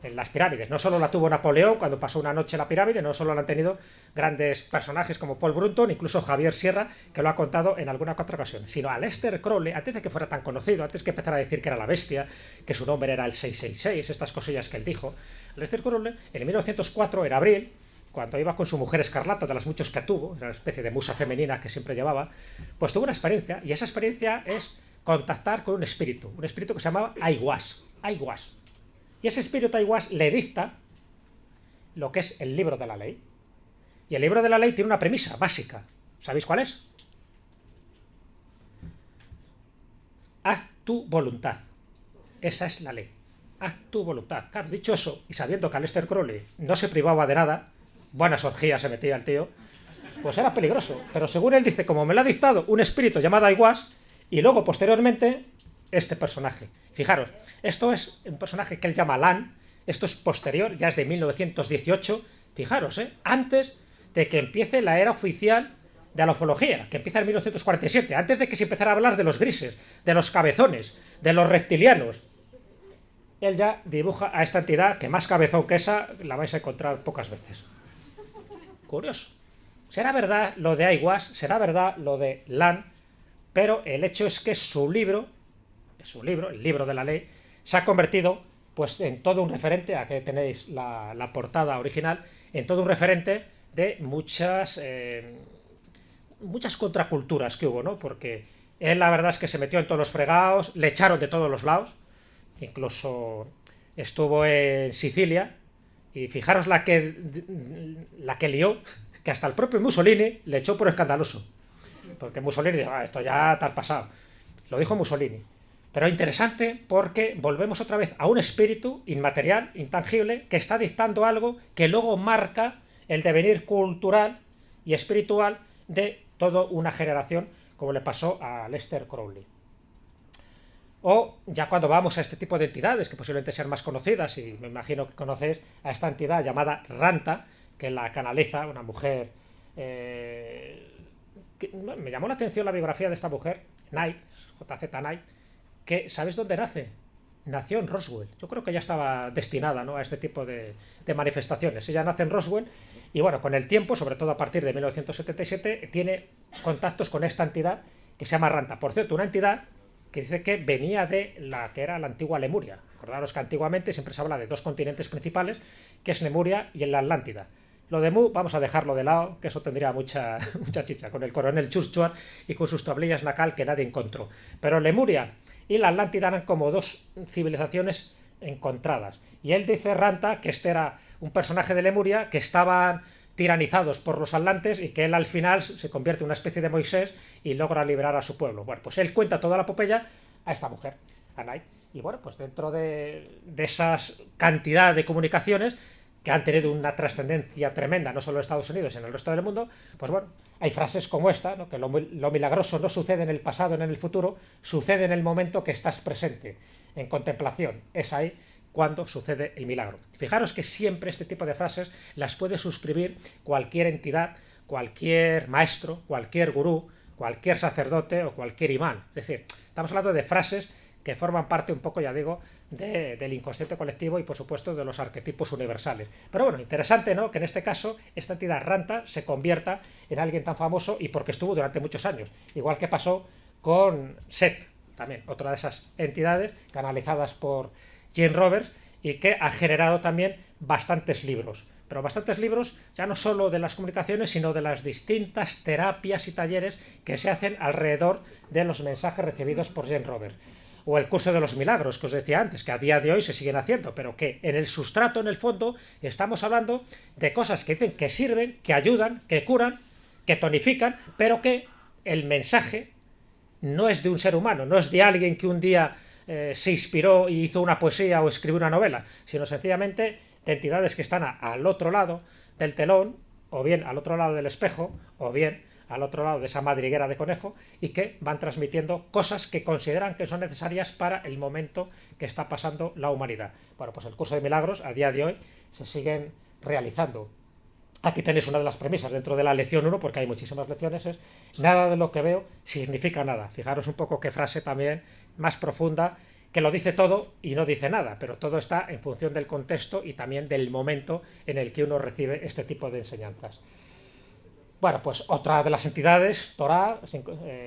en las pirámides. No solo la tuvo Napoleón cuando pasó una noche en la pirámide, no solo la han tenido grandes personajes como Paul Brunton, incluso Javier Sierra, que lo ha contado en alguna otra ocasión, sino Aleister Crowley, antes de que fuera tan conocido, antes que empezara a decir que era la bestia, que su nombre era el 666, estas cosillas que él dijo. Aleister Crowley, en 1904, en abril, cuando iba con su mujer escarlata, de las muchos que tuvo, una especie de musa femenina que siempre llevaba, pues tuvo una experiencia, y esa experiencia es contactar con un espíritu que se llamaba Aiwass. Y ese espíritu Aiwass le dicta lo que es el libro de la ley. Y el libro de la ley tiene una premisa básica. ¿Sabéis cuál es? Haz tu voluntad. Esa es la ley. Haz tu voluntad. Claro, dicho eso, y sabiendo que Aleister Crowley no se privaba de nada, buenas orgías se metía el tío, pues era peligroso. Pero según él dice, como me lo ha dictado un espíritu llamado Aiwass, y luego posteriormente este personaje. Fijaros, esto es un personaje que él llama Lan, esto es posterior, ya es de 1918, fijaros, antes de que empiece la era oficial de la ufología, que empieza en 1947, antes de que se empezara a hablar de los grises, de los cabezones, de los reptilianos. Él ya dibuja a esta entidad que más cabezón que esa la vais a encontrar pocas veces. Curioso. Será verdad lo de Aiwass, será verdad lo de Lan, pero el hecho es que su libro, el libro de la ley, se ha convertido pues en todo un referente, aquí tenéis la portada original, en todo un referente de muchas contraculturas que hubo, ¿no? Porque él la verdad es que se metió en todos los fregados, le echaron de todos los lados, incluso estuvo en Sicilia, y fijaros la que lió, que hasta el propio Mussolini le echó por escandaloso. Porque Mussolini dijo, esto ya te has pasado. Lo dijo Mussolini. Pero interesante porque volvemos otra vez a un espíritu inmaterial, intangible, que está dictando algo que luego marca el devenir cultural y espiritual de toda una generación, como le pasó a Aleister Crowley. O ya cuando vamos a este tipo de entidades, que posiblemente sean más conocidas, y me imagino que conocéis a esta entidad llamada Ranta, que la canaliza una mujer... me llamó la atención la biografía de esta mujer, Knight, JZ Knight, que ¿sabéis dónde nace? Nació en Roswell. Yo creo que ya estaba destinada, ¿no?, a este tipo de manifestaciones. Ella nace en Roswell y bueno, con el tiempo, sobre todo a partir de 1977, tiene contactos con esta entidad que se llama Ranta. Por cierto, una entidad que dice que venía de la que era la antigua Lemuria. Acordaros que antiguamente siempre se habla de dos continentes principales, que es Lemuria y la Atlántida. Lo de Mu vamos a dejarlo de lado, que eso tendría mucha chicha, con el coronel Churchill y con sus tablillas nacal que nadie encontró. Pero Lemuria y la Atlántida eran como dos civilizaciones encontradas. Y él dice, Ranta, que este era un personaje de Lemuria, que estaban tiranizados por los atlantes y que él al final se convierte en una especie de Moisés y logra liberar a su pueblo. Bueno, pues él cuenta toda la epopeya a esta mujer, a Knight. Y bueno, pues dentro de esas cantidad de comunicaciones que han tenido una trascendencia tremenda, no solo en Estados Unidos, sino en el resto del mundo, pues bueno, hay frases como esta, ¿no?, que lo milagroso no sucede en el pasado, en el futuro, sucede en el momento que estás presente, en contemplación. Es ahí cuando sucede el milagro. Fijaros que siempre este tipo de frases las puede suscribir cualquier entidad, cualquier maestro, cualquier gurú, cualquier sacerdote o cualquier imán. Es decir, estamos hablando de frases que forman parte un poco, ya digo, del inconsciente colectivo y por supuesto de los arquetipos universales. Pero bueno, interesante, ¿no?, que en este caso esta entidad Ranta se convierta en alguien tan famoso y porque estuvo durante muchos años, igual que pasó con Set, también otra de esas entidades canalizadas por Jane Roberts y que ha generado también bastantes libros. Pero bastantes libros ya no solo de las comunicaciones, sino de las distintas terapias y talleres que se hacen alrededor de los mensajes recibidos por Jane Roberts. O el curso de los milagros, que os decía antes, que a día de hoy se siguen haciendo, pero que en el sustrato, en el fondo, estamos hablando de cosas que dicen que sirven, que ayudan, que curan, que tonifican, pero que el mensaje no es de un ser humano, no es de alguien que un día se inspiró y hizo una poesía o escribió una novela, sino sencillamente de entidades que están al otro lado del telón, o bien al otro lado del espejo, o bien al otro lado de esa madriguera de conejo, y que van transmitiendo cosas que consideran que son necesarias para el momento que está pasando la humanidad. Bueno, pues el curso de milagros a día de hoy se siguen realizando. Aquí tenéis una de las premisas dentro de la lección 1, porque hay muchísimas lecciones, es nada de lo que veo significa nada. Fijaros un poco qué frase también más profunda que lo dice todo y no dice nada, pero todo está en función del contexto y también del momento en el que uno recibe este tipo de enseñanzas. Bueno, pues otra de las entidades, Torá,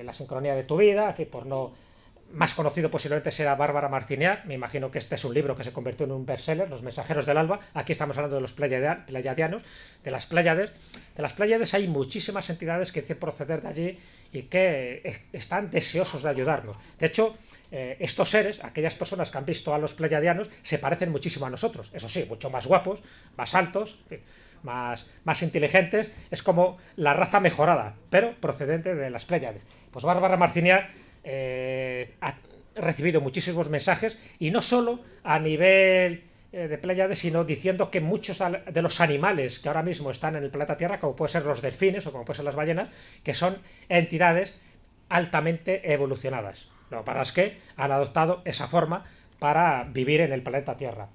la sincronía de tu vida, es decir, por no... Más conocido posiblemente será Bárbara Marciniak. Me imagino que este es un libro que se convirtió en un bestseller, Los mensajeros del alba. Aquí estamos hablando de los pleiadianos, de las Pléyades. De las Pléyades hay muchísimas entidades que dicen proceder de allí y que están deseosos de ayudarnos. De hecho, estos seres, aquellas personas que han visto a los pleiadianos, se parecen muchísimo a nosotros. Eso sí, mucho más guapos, más altos, más inteligentes. Es como la raza mejorada, pero procedente de las Pléyades. Pues Bárbara Marciniak ha recibido muchísimos mensajes, y no solo a nivel de Pléyades, sino diciendo que muchos de los animales que ahora mismo están en el planeta Tierra, como pueden ser los delfines o como pueden ser las ballenas, que son entidades altamente evolucionadas. Lo que pasa es que han adoptado esa forma para vivir en el planeta Tierra.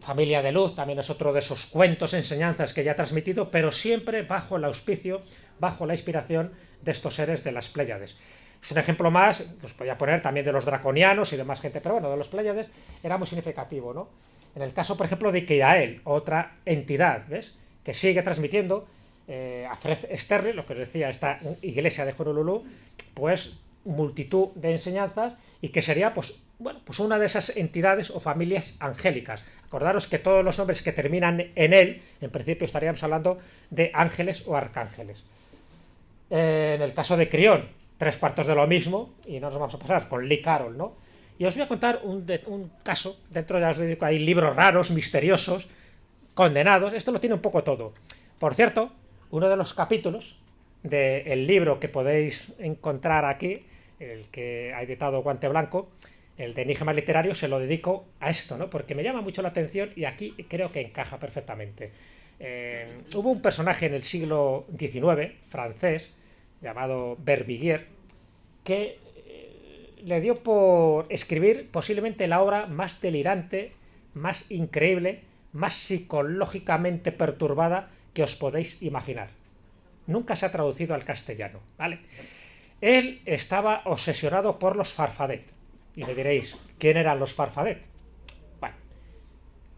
Familia de Luz también es otro de esos cuentos, enseñanzas que ya he transmitido, pero siempre bajo el auspicio, bajo la inspiración de estos seres de las Pléyades. Es un ejemplo más, pues podía poner también de los draconianos y demás gente, pero bueno, de los Pléyades era muy significativo, ¿no? En el caso, por ejemplo, de Kirael, otra entidad, ¿ves?, que sigue transmitiendo a Fred Sterling, lo que os decía, esta iglesia de Honolulu, pues multitud de enseñanzas, y que sería, pues una de esas entidades o familias angélicas. Acordaros que todos los nombres que terminan en él, en principio estaríamos hablando de ángeles o arcángeles. En el caso de Crión, 3/4 de lo mismo, y no nos vamos a pasar con Lee Carroll, ¿no? Y os voy a contar un caso, dentro ya os digo, hay libros raros, misteriosos, condenados, esto lo tiene un poco todo. Por cierto, uno de los capítulos del libro que podéis encontrar aquí, el que ha editado Guante Blanco, el de Enigmas Literarios, se lo dedico a esto, ¿no? Porque me llama mucho la atención y aquí creo que encaja perfectamente. Hubo un personaje en el siglo XIX, francés, llamado Verbier, que le dio por escribir posiblemente la obra más delirante, más increíble, más psicológicamente perturbada que os podéis imaginar. Nunca se ha traducido al castellano, ¿vale? Él estaba obsesionado por los farfadet. Y me diréis, ¿quién eran los farfadet? Bueno,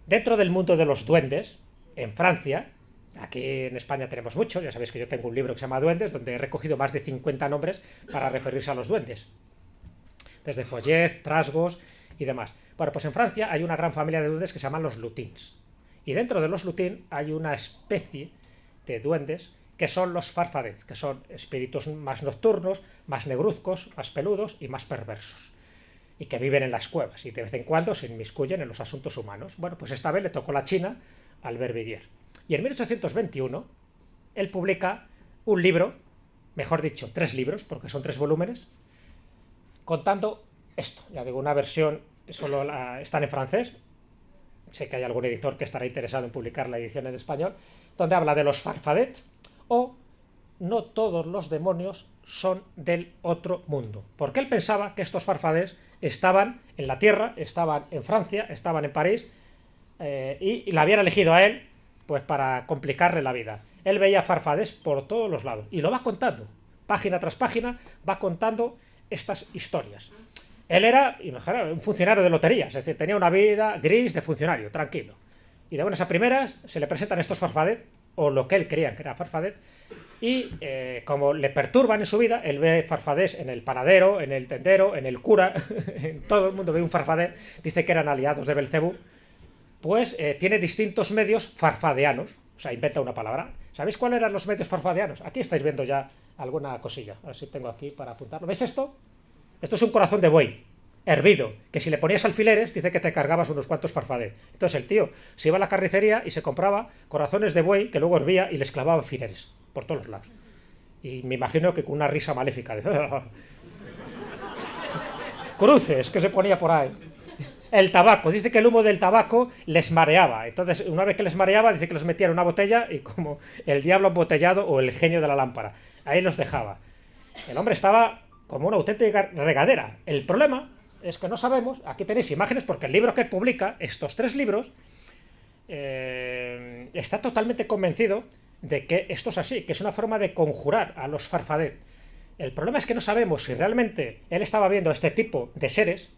dentro del mundo de los duendes, en Francia, aquí en España tenemos muchos, ya sabéis que yo tengo un libro que se llama Duendes, donde he recogido más de 50 nombres para referirse a los duendes. Desde Follet, Trasgos y demás. Bueno, pues en Francia hay una gran familia de duendes que se llaman los lutins. Y dentro de los lutins hay una especie de duendes que son los farfadet, que son espíritus más nocturnos, más negruzcos, más peludos y más perversos, y que viven en las cuevas y de vez en cuando se inmiscuyen en los asuntos humanos. Bueno, pues esta vez le tocó la China al Verbier. Y en 1821 él publica un libro, mejor dicho, 3 libros, porque son 3 volúmenes, contando esto. Ya digo, una versión solo están en francés, sé que hay algún editor que estará interesado en publicar la edición en español, donde habla de los farfadet, o no todos los demonios son del otro mundo. Porque él pensaba que estos farfadés estaban en la Tierra, estaban en Francia, estaban en París, y la habían elegido a él pues para complicarle la vida. Él veía farfadés por todos los lados y lo va contando, página tras página, va contando estas historias. Él era, imagínate, un funcionario de loterías, es decir, tenía una vida gris de funcionario, tranquilo. Y de buenas a primeras se le presentan estos farfadet, o lo que él creía que era farfadet, y como le perturban en su vida, él ve farfadés en el panadero, en el tendero, en el cura, en todo el mundo ve un farfadet, dice que eran aliados de Belcebú, pues tiene distintos medios farfadeanos, o sea, inventa una palabra. ¿Sabéis cuáles eran los medios farfadeanos? Aquí estáis viendo ya alguna cosilla, a ver si tengo aquí para apuntarlo. ¿Veis esto? Esto es un corazón de buey, hervido, que si le ponías alfileres, dice que te cargabas unos cuantos farfadet. Entonces el tío se iba a la carnicería y se compraba corazones de buey que luego hervía y les clavaba alfileres por todos los lados. Y me imagino que con una risa maléfica de cruces que se ponía por ahí. El tabaco, dice que el humo del tabaco les mareaba. Entonces, una vez que les mareaba, dice que los metía en una botella y como el diablo embotellado o el genio de la lámpara. Ahí los dejaba. El hombre estaba como una auténtica regadera. El problema es que no sabemos, aquí tenéis imágenes, porque el libro que publica, estos 3 libros, está totalmente convencido de que esto es así, que es una forma de conjurar a los farfadet. El problema es que no sabemos si realmente él estaba viendo este tipo de seres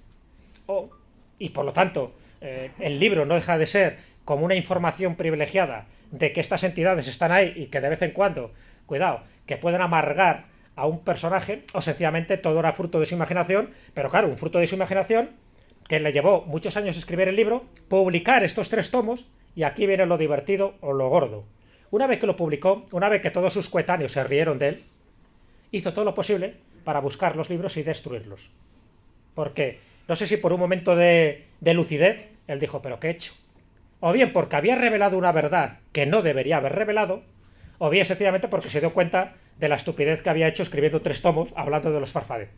y por lo tanto el libro no deja de ser como una información privilegiada de que estas entidades están ahí y que de vez en cuando, cuidado, que pueden amargar a un personaje, o sencillamente todo era fruto de su imaginación, pero claro, un fruto de su imaginación que le llevó muchos años escribir el libro, publicar estos 3 tomos, y aquí viene lo divertido o lo gordo. Una vez que lo publicó, una vez que todos sus coetáneos se rieron de él, hizo todo lo posible para buscar los libros y destruirlos. Porque, no sé si por un momento de lucidez, él dijo, ¿pero qué he hecho? O bien porque había revelado una verdad que no debería haber revelado, o bien sencillamente porque se dio cuenta de la estupidez que había hecho escribiendo 3 tomos hablando de los Farfadet.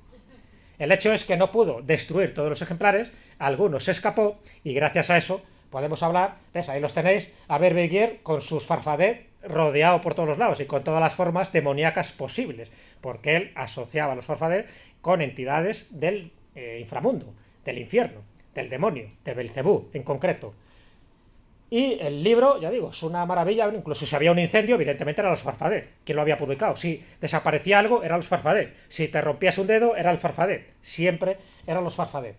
El hecho es que no pudo destruir todos los ejemplares, algunos se escapó, y gracias a eso podemos hablar, ¿ves? Ahí los tenéis, a Berbigier con sus Farfadet rodeado por todos los lados y con todas las formas demoníacas posibles, porque él asociaba a los Farfadet con entidades del inframundo, del infierno, del demonio, de Belcebú en concreto. Y el libro, ya digo, es una maravilla. Incluso si había un incendio, evidentemente eran los Farfadet. ¿Quién lo había publicado? Si desaparecía algo, eran los Farfadet. Si te rompías un dedo, era el Farfadet. Siempre eran los Farfadet.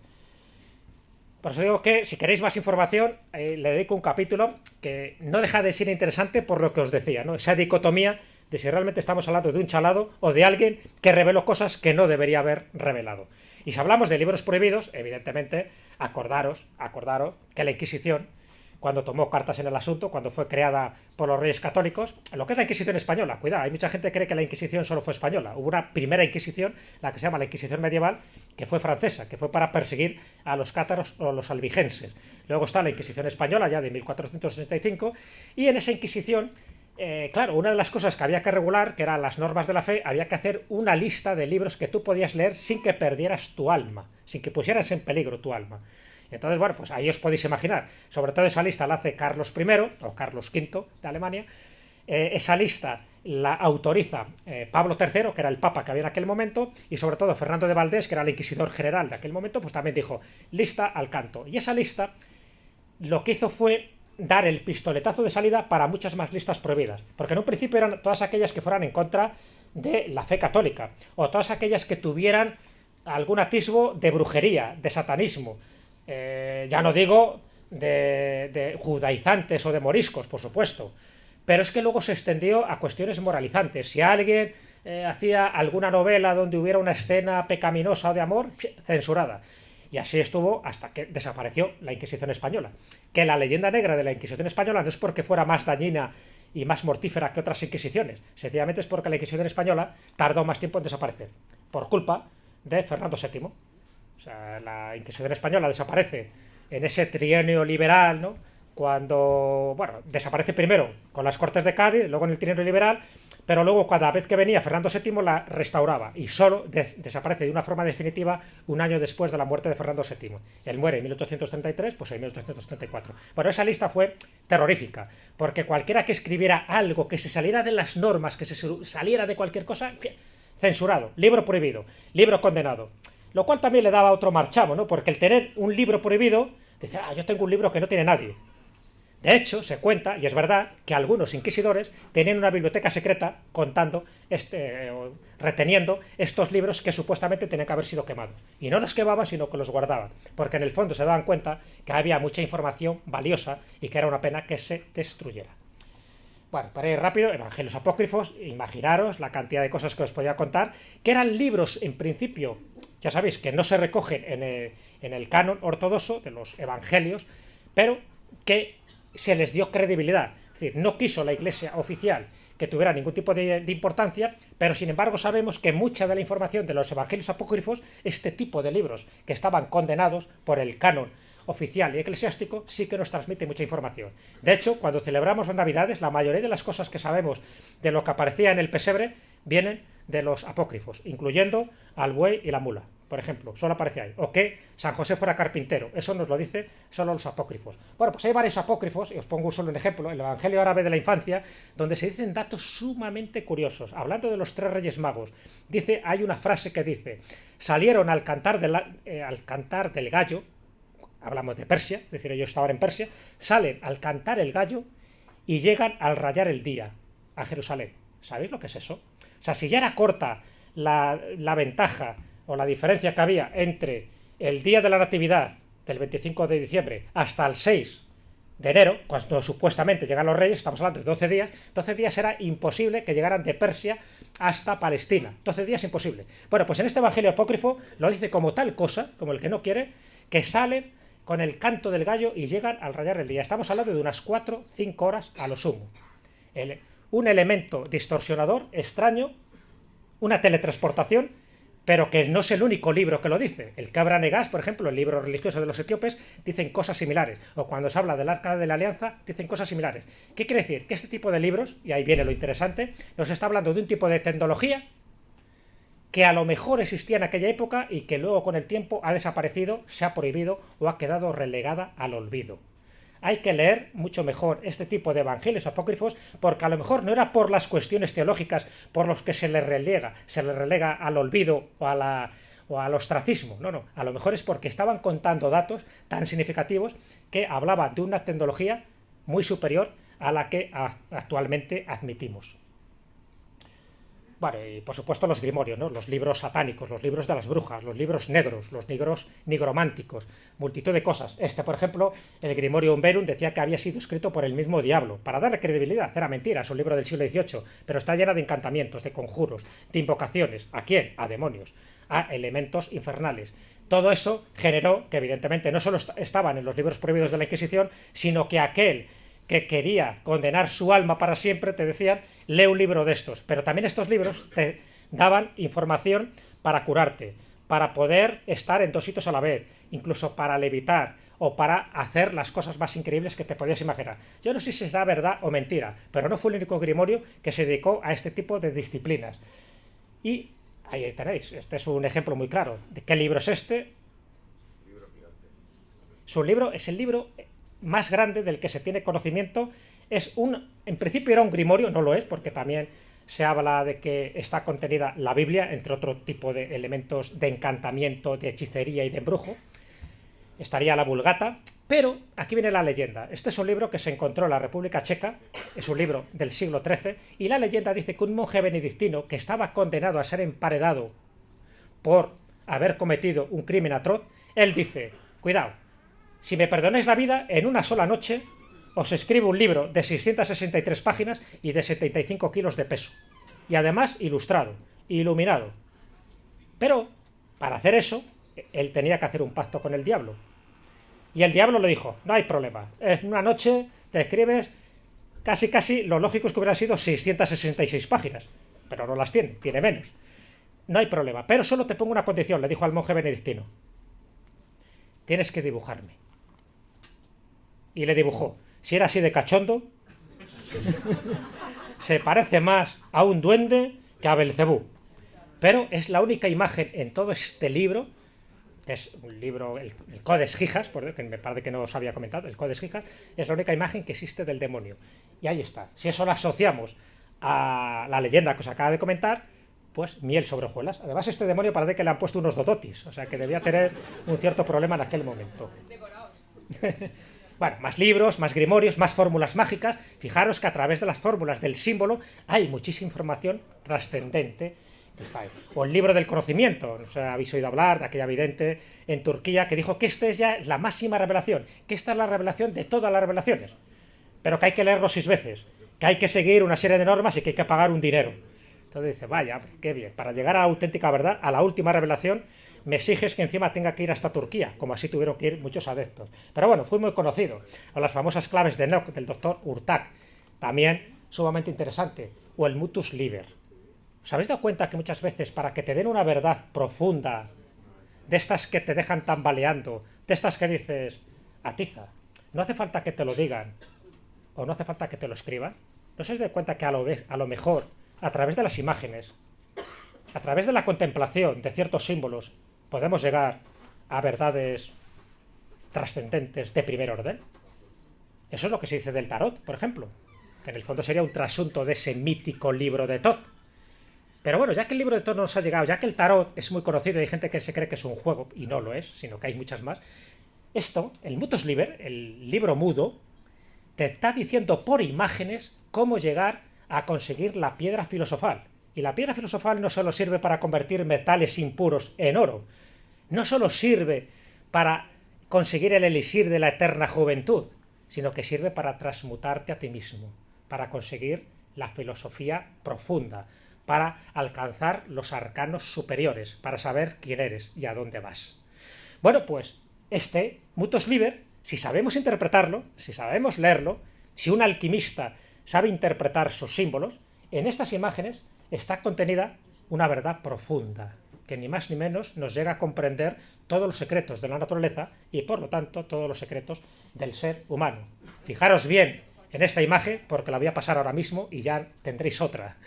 Por eso digo que si queréis más información, le dedico un capítulo que no deja de ser interesante por lo que os decía, ¿no? Esa dicotomía de si realmente estamos hablando de un chalado o de alguien que reveló cosas que no debería haber revelado. Y si hablamos de libros prohibidos, evidentemente, acordaros que la Inquisición, cuando tomó cartas en el asunto, cuando fue creada por los reyes católicos, lo que es la Inquisición española, cuidado, hay mucha gente que cree que la Inquisición solo fue española. Hubo una primera Inquisición, la que se llama la Inquisición medieval, que fue francesa, que fue para perseguir a los cátaros o los albigenses. Luego está la Inquisición española, ya de 1465, y en esa Inquisición, claro, una de las cosas que había que regular, que eran las normas de la fe, había que hacer una lista de libros que tú podías leer sin que perdieras tu alma, sin que pusieras en peligro tu alma. Entonces, bueno, pues ahí os podéis imaginar, sobre todo esa lista la hace Carlos I o Carlos V de Alemania. Esa lista la autoriza Pablo III, que era el papa que había en aquel momento, y sobre todo Fernando de Valdés, que era el inquisidor general de aquel momento, pues también dijo lista al canto. Y esa lista lo que hizo fue dar el pistoletazo de salida para muchas más listas prohibidas, porque en un principio eran todas aquellas que fueran en contra de la fe católica, o todas aquellas que tuvieran algún atisbo de brujería, de satanismo. Ya no digo de judaizantes o de moriscos, por supuesto, pero es que luego se extendió a cuestiones moralizantes. Si alguien hacía alguna novela donde hubiera una escena pecaminosa de amor, censurada. Y así estuvo hasta que desapareció la Inquisición española. Que la leyenda negra de la Inquisición española no es porque fuera más dañina y más mortífera que otras inquisiciones, sencillamente es porque la Inquisición española tardó más tiempo en desaparecer, por culpa de Fernando VII. O sea, la Inquisición española desaparece en ese trienio liberal, ¿no? Cuando, bueno, desaparece primero con las Cortes de Cádiz, luego en el trienio liberal, pero luego cada vez que venía Fernando VII la restauraba y solo desaparece de una forma definitiva un año después de la muerte de Fernando VII. Él muere en 1833, pues en 1834. Bueno, esa lista fue terrorífica, porque cualquiera que escribiera algo que se saliera de las normas, que se saliera de cualquier cosa, censurado, libro prohibido, libro condenado. Lo cual también le daba otro marchamo, ¿no? Porque el tener un libro prohibido, dice, yo tengo un libro que no tiene nadie. De hecho, se cuenta, y es verdad, que algunos inquisidores tenían una biblioteca secreta contando, reteniendo estos libros que supuestamente tenían que haber sido quemados. Y no los quemaban, sino que los guardaban. Porque en el fondo se daban cuenta que había mucha información valiosa y que era una pena que se destruyera. Bueno, para ir rápido, Evangelios apócrifos, imaginaros la cantidad de cosas que os podía contar, que eran libros, en principio, ya sabéis, que no se recogen en el canon ortodoxo de los evangelios, pero que se les dio credibilidad. Es decir, no quiso la Iglesia oficial que tuviera ningún tipo de importancia, pero sin embargo sabemos que mucha de la información de los evangelios apócrifos, este tipo de libros que estaban condenados por el canon oficial y eclesiástico, sí que nos transmite mucha información. De hecho, cuando celebramos las Navidades, la mayoría de las cosas que sabemos de lo que aparecía en el pesebre vienen de los apócrifos, incluyendo al buey y la mula, por ejemplo, solo aparece ahí. O que San José fuera carpintero, eso nos lo dice solo los apócrifos. Bueno, pues hay varios apócrifos, y os pongo solo un ejemplo, el Evangelio árabe de la infancia, donde se dicen datos sumamente curiosos. Hablando de los 3 reyes magos, hay una frase que dice, salieron al cantar del gallo, hablamos de Persia, es decir, ellos estaban en Persia, salen al cantar el gallo y llegan al rayar el día a Jerusalén. ¿Sabéis lo que es eso? O sea, si ya era corta la ventaja o la diferencia que había entre el día de la Natividad, del 25 de diciembre, hasta el 6 de enero, cuando supuestamente llegan los reyes, estamos hablando de 12 días era imposible que llegaran de Persia hasta Palestina. 12 días imposible. Bueno, pues en este Evangelio apócrifo lo dice como tal cosa, como el que no quiere, que salen con el canto del gallo y llegan al rayar el día. Estamos hablando de unas 4-5 horas a lo sumo. Un elemento distorsionador, extraño, una teletransportación, pero que no es el único libro que lo dice. El Cabra Negas, por ejemplo, el libro religioso de los etíopes, dicen cosas similares. O cuando se habla del Arca de la Alianza, dicen cosas similares. ¿Qué quiere decir? Que este tipo de libros, y ahí viene lo interesante, nos está hablando de un tipo de tecnología que a lo mejor existía en aquella época y que luego con el tiempo ha desaparecido, se ha prohibido o ha quedado relegada al olvido. Hay que leer mucho mejor este tipo de evangelios apócrifos, porque a lo mejor no era por las cuestiones teológicas por los que se le relega al olvido o al ostracismo. No, a lo mejor es porque estaban contando datos tan significativos que hablaban de una tecnología muy superior a la que actualmente admitimos. Bueno, y por supuesto los grimorios, ¿no? Los libros satánicos, los libros de las brujas, los libros negros, los libros nigrománticos, multitud de cosas. Por ejemplo, el Grimorio Umberum decía que había sido escrito por el mismo diablo, para darle credibilidad. Era mentira, es un libro del siglo XVIII, pero está llena de encantamientos, de conjuros, de invocaciones. ¿A quién? A demonios, a elementos infernales. Todo eso generó que evidentemente no solo estaban en los libros prohibidos de la Inquisición, sino que aquel que quería condenar su alma para siempre, te decían, lee un libro de estos. Pero también estos libros te daban información para curarte, para poder estar en 2 sitios a la vez, incluso para levitar o para hacer las cosas más increíbles que te podías imaginar. Yo no sé si será verdad o mentira, pero no fue el único grimorio que se dedicó a este tipo de disciplinas. Y ahí tenéis, este es un ejemplo muy claro. ¿De qué libro es este? Su libro es el libro más grande del que se tiene conocimiento. En principio era un grimorio, no lo es, porque también se habla de que está contenida la Biblia, entre otro tipo de elementos de encantamiento, de hechicería y de embrujo. Estaría la Vulgata, pero aquí viene la leyenda. Este es un libro que se encontró en la República Checa, es un libro del siglo XIII, y la leyenda dice que un monje benedictino que estaba condenado a ser emparedado por haber cometido un crimen atroz, él dice, cuidado, si me perdonáis la vida, en una sola noche os escribo un libro de 663 páginas y de 75 kilos de peso. Y además ilustrado, iluminado. Pero, para hacer eso, él tenía que hacer un pacto con el diablo. Y el diablo le dijo, no hay problema, en una noche te escribes casi lo lógico es que hubieran sido 666 páginas. Pero no las tiene menos. No hay problema, pero solo te pongo una condición, le dijo al monje benedictino. Tienes que dibujarme. Y le dibujó. Si era así de cachondo, se parece más a un duende que a Belcebú. Pero es la única imagen en todo este libro, que es un libro, el Codex Gigas, que me parece que no os había comentado, el Codex Gigas, es la única imagen que existe del demonio. Y ahí está. Si eso lo asociamos a la leyenda que os acaba de comentar, pues miel sobre hojuelas. Además, este demonio parece que le han puesto unos dodotis, o sea que debía tener un cierto problema en aquel momento. Bueno, más libros, más grimorios, más fórmulas mágicas. Fijaros que a través de las fórmulas del símbolo hay muchísima información trascendente. O el libro del conocimiento. O sea, habéis oído hablar de aquella vidente en Turquía que dijo que esta es ya la máxima revelación, que esta es la revelación de todas las revelaciones, pero que hay que leerlo 6 veces, que hay que seguir una serie de normas y que hay que pagar un dinero. Entonces dice, vaya, qué bien, para llegar a la auténtica verdad, a la última revelación, me exiges que encima tenga que ir hasta Turquía, como así tuvieron que ir muchos adeptos. Pero bueno, fue muy conocido. O las famosas claves de Enoch, del doctor Urtak, también sumamente interesante. O el Mutus Liber. ¿Os habéis dado cuenta que muchas veces para que te den una verdad profunda, de estas que te dejan tambaleando, de estas que dices, atiza, no hace falta que te lo digan, o no hace falta que te lo escriban? ¿No os dais cuenta que a lo mejor, a través de las imágenes, a través de la contemplación de ciertos símbolos, podemos llegar a verdades trascendentes de primer orden? Eso es lo que se dice del tarot, por ejemplo, que en el fondo sería un trasunto de ese mítico libro de Thoth. Pero bueno, ya que el libro de Thoth no nos ha llegado, ya que el tarot es muy conocido y hay gente que se cree que es un juego, y no lo es, sino que hay muchas más, el Mutus Liber, el libro mudo, te está diciendo por imágenes cómo llegar a conseguir la piedra filosofal. Y la piedra filosofal no solo sirve para convertir metales impuros en oro, no solo sirve para conseguir el elixir de la eterna juventud, sino que sirve para transmutarte a ti mismo, para conseguir la filosofía profunda, para alcanzar los arcanos superiores, para saber quién eres y a dónde vas. Bueno, pues este Mutos Liber, si sabemos interpretarlo, si sabemos leerlo, si un alquimista sabe interpretar sus símbolos, en estas imágenes está contenida una verdad profunda, que ni más ni menos nos llega a comprender todos los secretos de la naturaleza y, por lo tanto, todos los secretos del ser humano. Fijaros bien en esta imagen, porque la voy a pasar ahora mismo y ya tendréis otra.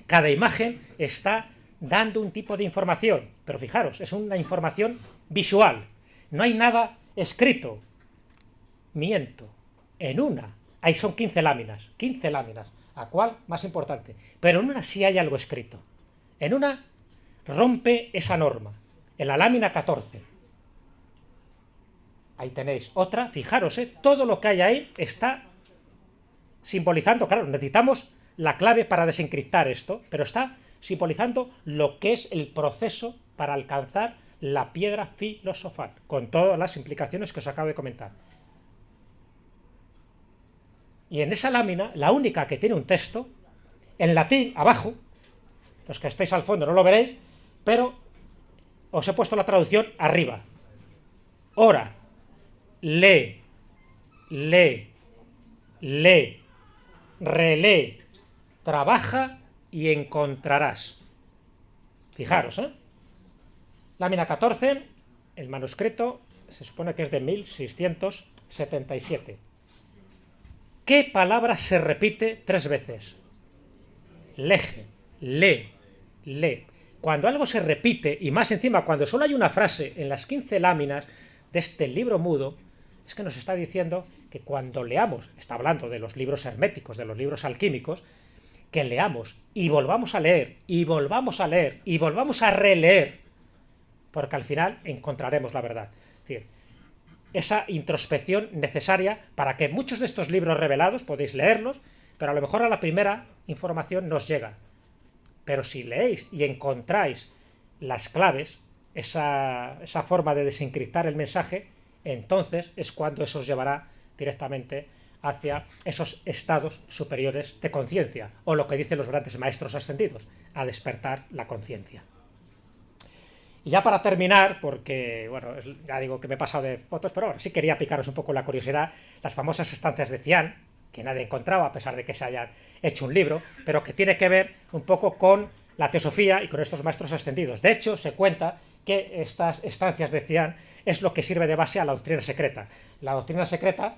Cada imagen está dando un tipo de información, pero fijaros, es una información visual. No hay nada escrito. Miento. En una, ahí son 15 láminas. 15 láminas. ¿A cuál? Más importante. Pero en una sí hay algo escrito. En una rompe esa norma. En la lámina 14. Ahí tenéis otra. Fijaros, todo lo que hay ahí está simbolizando. Claro, necesitamos la clave para desencriptar esto, pero está simbolizando lo que es el proceso para alcanzar la piedra filosofal, con todas las implicaciones que os acabo de comentar. Y en esa lámina, la única que tiene un texto, en latín, abajo, los que estáis al fondo no lo veréis, pero os he puesto la traducción arriba. Ora, lee, relee, trabaja y encontrarás. Fijaros, Lámina 14, el manuscrito se supone que es de 1677. ¿Qué palabra se repite 3 veces? Leje, lee. Cuando algo se repite, y más encima cuando solo hay una frase en las 15 láminas de este libro mudo, es que nos está diciendo que cuando leamos, está hablando de los libros herméticos, de los libros alquímicos, que leamos y volvamos a leer, y volvamos a leer, y volvamos a releer, porque al final encontraremos la verdad. Es decir, esa introspección necesaria para que muchos de estos libros revelados podéis leerlos, pero a lo mejor a la primera información no os llega. Pero si leéis y encontráis las claves, esa forma de desencriptar el mensaje, entonces es cuando eso os llevará directamente hacia esos estados superiores de conciencia, o lo que dicen los grandes maestros ascendidos, a despertar la conciencia. Y ya para terminar, porque, bueno, ya digo que me he pasado de fotos, pero bueno, sí quería picaros un poco la curiosidad, las famosas estancias de Cian, que nadie encontraba, a pesar de que se hayan hecho un libro, pero que tiene que ver un poco con la teosofía y con estos maestros ascendidos. De hecho, se cuenta que estas estancias de Cian es lo que sirve de base a la doctrina secreta. La doctrina secreta,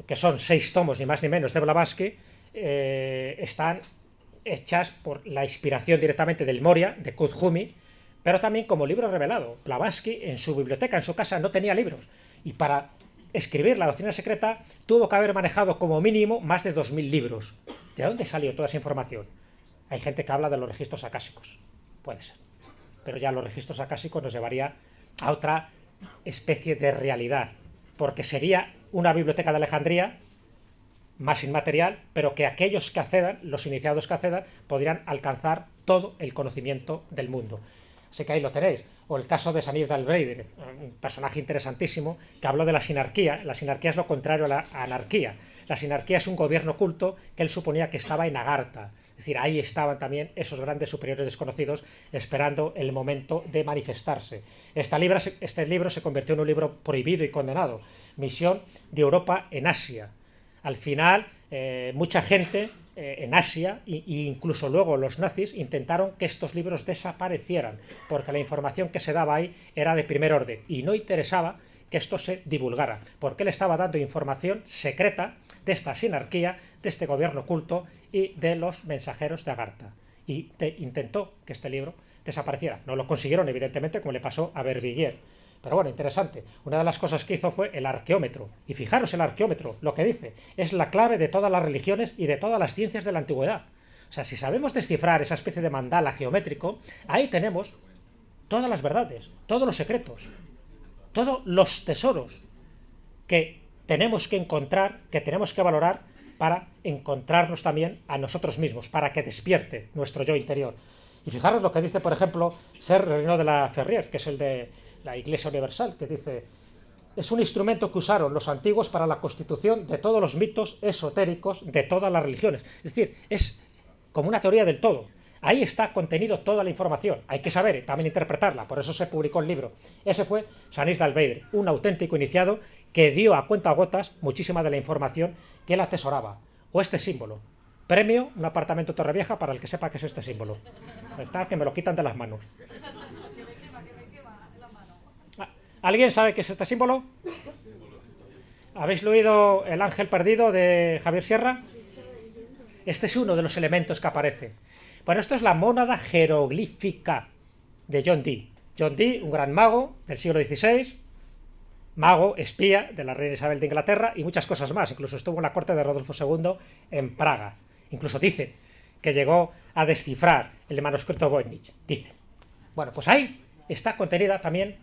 que son 6 tomos, ni más ni menos, de Blavatsky, están hechas por la inspiración directamente del Moria, de Kuthumi, pero también como libro revelado. Blavatsky en su biblioteca, en su casa, no tenía libros. Y para escribir la doctrina secreta tuvo que haber manejado como mínimo más de 2000 libros. ¿De dónde salió toda esa información? Hay gente que habla de los registros acásicos. Puede ser. Pero ya los registros acásicos nos llevaría a otra especie de realidad. Porque sería una biblioteca de Alejandría más inmaterial, pero que aquellos que accedan, los iniciados que accedan, podrían alcanzar todo el conocimiento del mundo. Así que ahí lo tenéis. O el caso de Sanis d'Albreide, un personaje interesantísimo que habló de la sinarquía. La sinarquía es lo contrario a la anarquía. La sinarquía es un gobierno oculto que él suponía que estaba en Agartha. Es decir, ahí estaban también esos grandes superiores desconocidos esperando el momento de manifestarse. Este libro se convirtió en un libro prohibido y condenado. Misión de Europa en Asia. Al final, mucha gente en Asia, e incluso luego los nazis, intentaron que estos libros desaparecieran, porque la información que se daba ahí era de primer orden y no interesaba que esto se divulgara, porque él estaba dando información secreta de esta sinarquía, de este gobierno oculto y de los mensajeros de Agartha. Y intentó que este libro desapareciera. No lo consiguieron, evidentemente, como le pasó a Vervilliers. Pero bueno, interesante. Una de las cosas que hizo fue el arqueómetro. Y fijaros el arqueómetro, lo que dice. Es la clave de todas las religiones y de todas las ciencias de la antigüedad. O sea, si sabemos descifrar esa especie de mandala geométrico, ahí tenemos todas las verdades, todos los secretos, todos los tesoros que tenemos que encontrar, que tenemos que valorar para encontrarnos también a nosotros mismos, para que despierte nuestro yo interior. Y fijaros lo que dice, por ejemplo, Ser Renaud de la Ferrier, que es el de la Iglesia Universal, que dice: es un instrumento que usaron los antiguos para la constitución de todos los mitos esotéricos de todas las religiones. Es decir, es como una teoría del todo. Ahí está contenido toda la información. Hay que saber también interpretarla, por eso se publicó el libro. Ese fue Sanis d'Albedre, un auténtico iniciado que dio a cuentagotas muchísima de la información que él atesoraba. O este símbolo. Premio, un apartamento Torrevieja para el que sepa qué es este símbolo. Está que me lo quitan de las manos. ¿Alguien sabe qué es este símbolo? ¿Habéis leído El ángel perdido de Javier Sierra? Este es uno de los elementos que aparece. Bueno, esto es la mónada jeroglífica de John Dee. John Dee, un gran mago del siglo XVI, mago, espía de la reina Isabel de Inglaterra y muchas cosas más. Incluso estuvo en la corte de Rodolfo II en Praga. Incluso dice que llegó a descifrar el manuscrito Voynich. Dice. Bueno, pues ahí está contenida también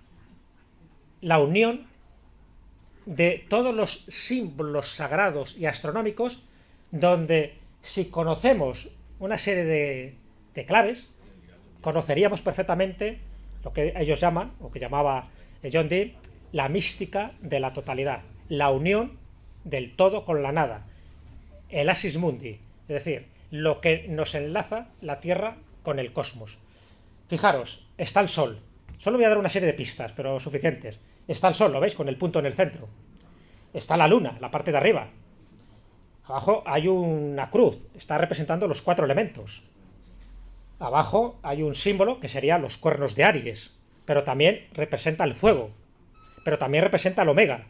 la unión de todos los símbolos sagrados y astronómicos, donde si conocemos una serie de claves, conoceríamos perfectamente lo que ellos llaman, o que llamaba John Dee, la mística de la totalidad, la unión del todo con la nada, el asis mundi, es decir, lo que nos enlaza la Tierra con el cosmos. Fijaros, está el Sol. Solo voy a dar una serie de pistas, pero suficientes. Está el Sol, ¿lo veis? Con el punto en el centro. Está la Luna, la parte de arriba. Abajo hay una cruz, está representando los 4 elementos. Abajo hay un símbolo que serían los cuernos de Aries, pero también representa el fuego, pero también representa el Omega,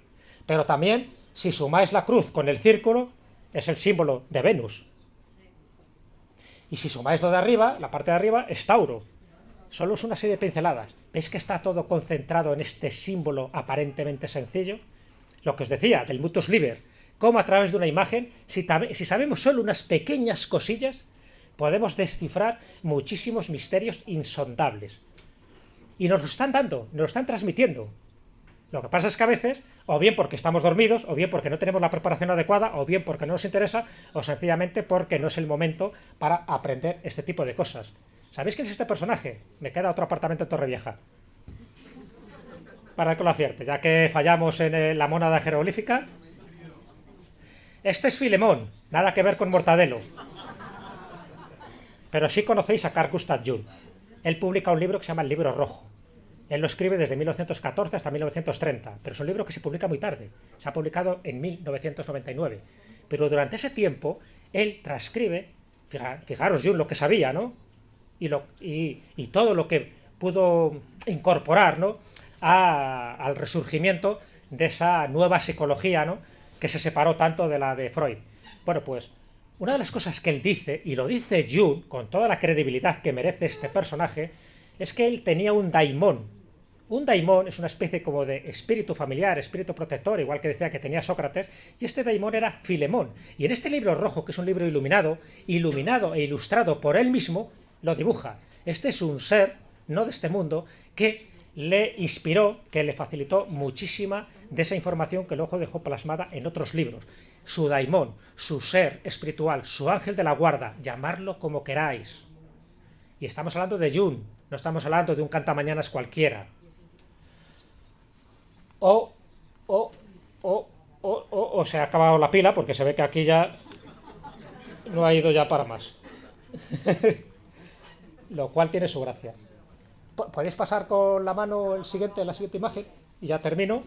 pero también, si sumáis la cruz con el círculo, es el símbolo de Venus. Y si sumáis lo de arriba, la parte de arriba, es Tauro. Solo es una serie de pinceladas. ¿Veis que está todo concentrado en este símbolo aparentemente sencillo? Lo que os decía, del mutus liber, cómo a través de una imagen, si sabemos solo unas pequeñas cosillas, podemos descifrar muchísimos misterios insondables. Y nos lo están dando, nos lo están transmitiendo. Lo que pasa es que a veces, o bien porque estamos dormidos, o bien porque no tenemos la preparación adecuada, o bien porque no nos interesa, o sencillamente porque no es el momento para aprender este tipo de cosas. ¿Sabéis quién es este personaje? Me queda otro apartamento en Torrevieja. Para que lo acierte, ya que fallamos en la mónada jeroglífica. Este es Filemón, nada que ver con Mortadelo. Pero sí conocéis a Carl Gustav Jung. Él publica un libro que se llama El Libro Rojo. Él lo escribe desde 1914 hasta 1930, pero es un libro que se publica muy tarde. Se ha publicado en 1999. Pero durante ese tiempo, él transcribe, fijaros Jung lo que sabía, ¿no? Y todo lo que pudo incorporar, ¿no?, al resurgimiento de esa nueva psicología, ¿no?, que se separó tanto de la de Freud. Bueno, pues una de las cosas que él dice, y lo dice Jung con toda la credibilidad que merece este personaje, es que él tenía un daimón. Un daimón es una especie como de espíritu familiar, espíritu protector, igual que decía que tenía Sócrates, y este daimón era Filemón. Y en este libro rojo, que es un libro iluminado e ilustrado por él mismo, lo dibuja. Este es un ser, no de este mundo, que le inspiró, que le facilitó muchísima de esa información que luego dejó plasmada en otros libros. Su daimón, su ser espiritual, su ángel de la guarda, llamarlo como queráis. Y estamos hablando de Jung, no estamos hablando de un cantamañanas cualquiera. O se ha acabado la pila, porque se ve que aquí ya no ha ido ya para más. Lo cual tiene su gracia. ¿Podéis pasar con la mano la siguiente imagen? Y ya termino.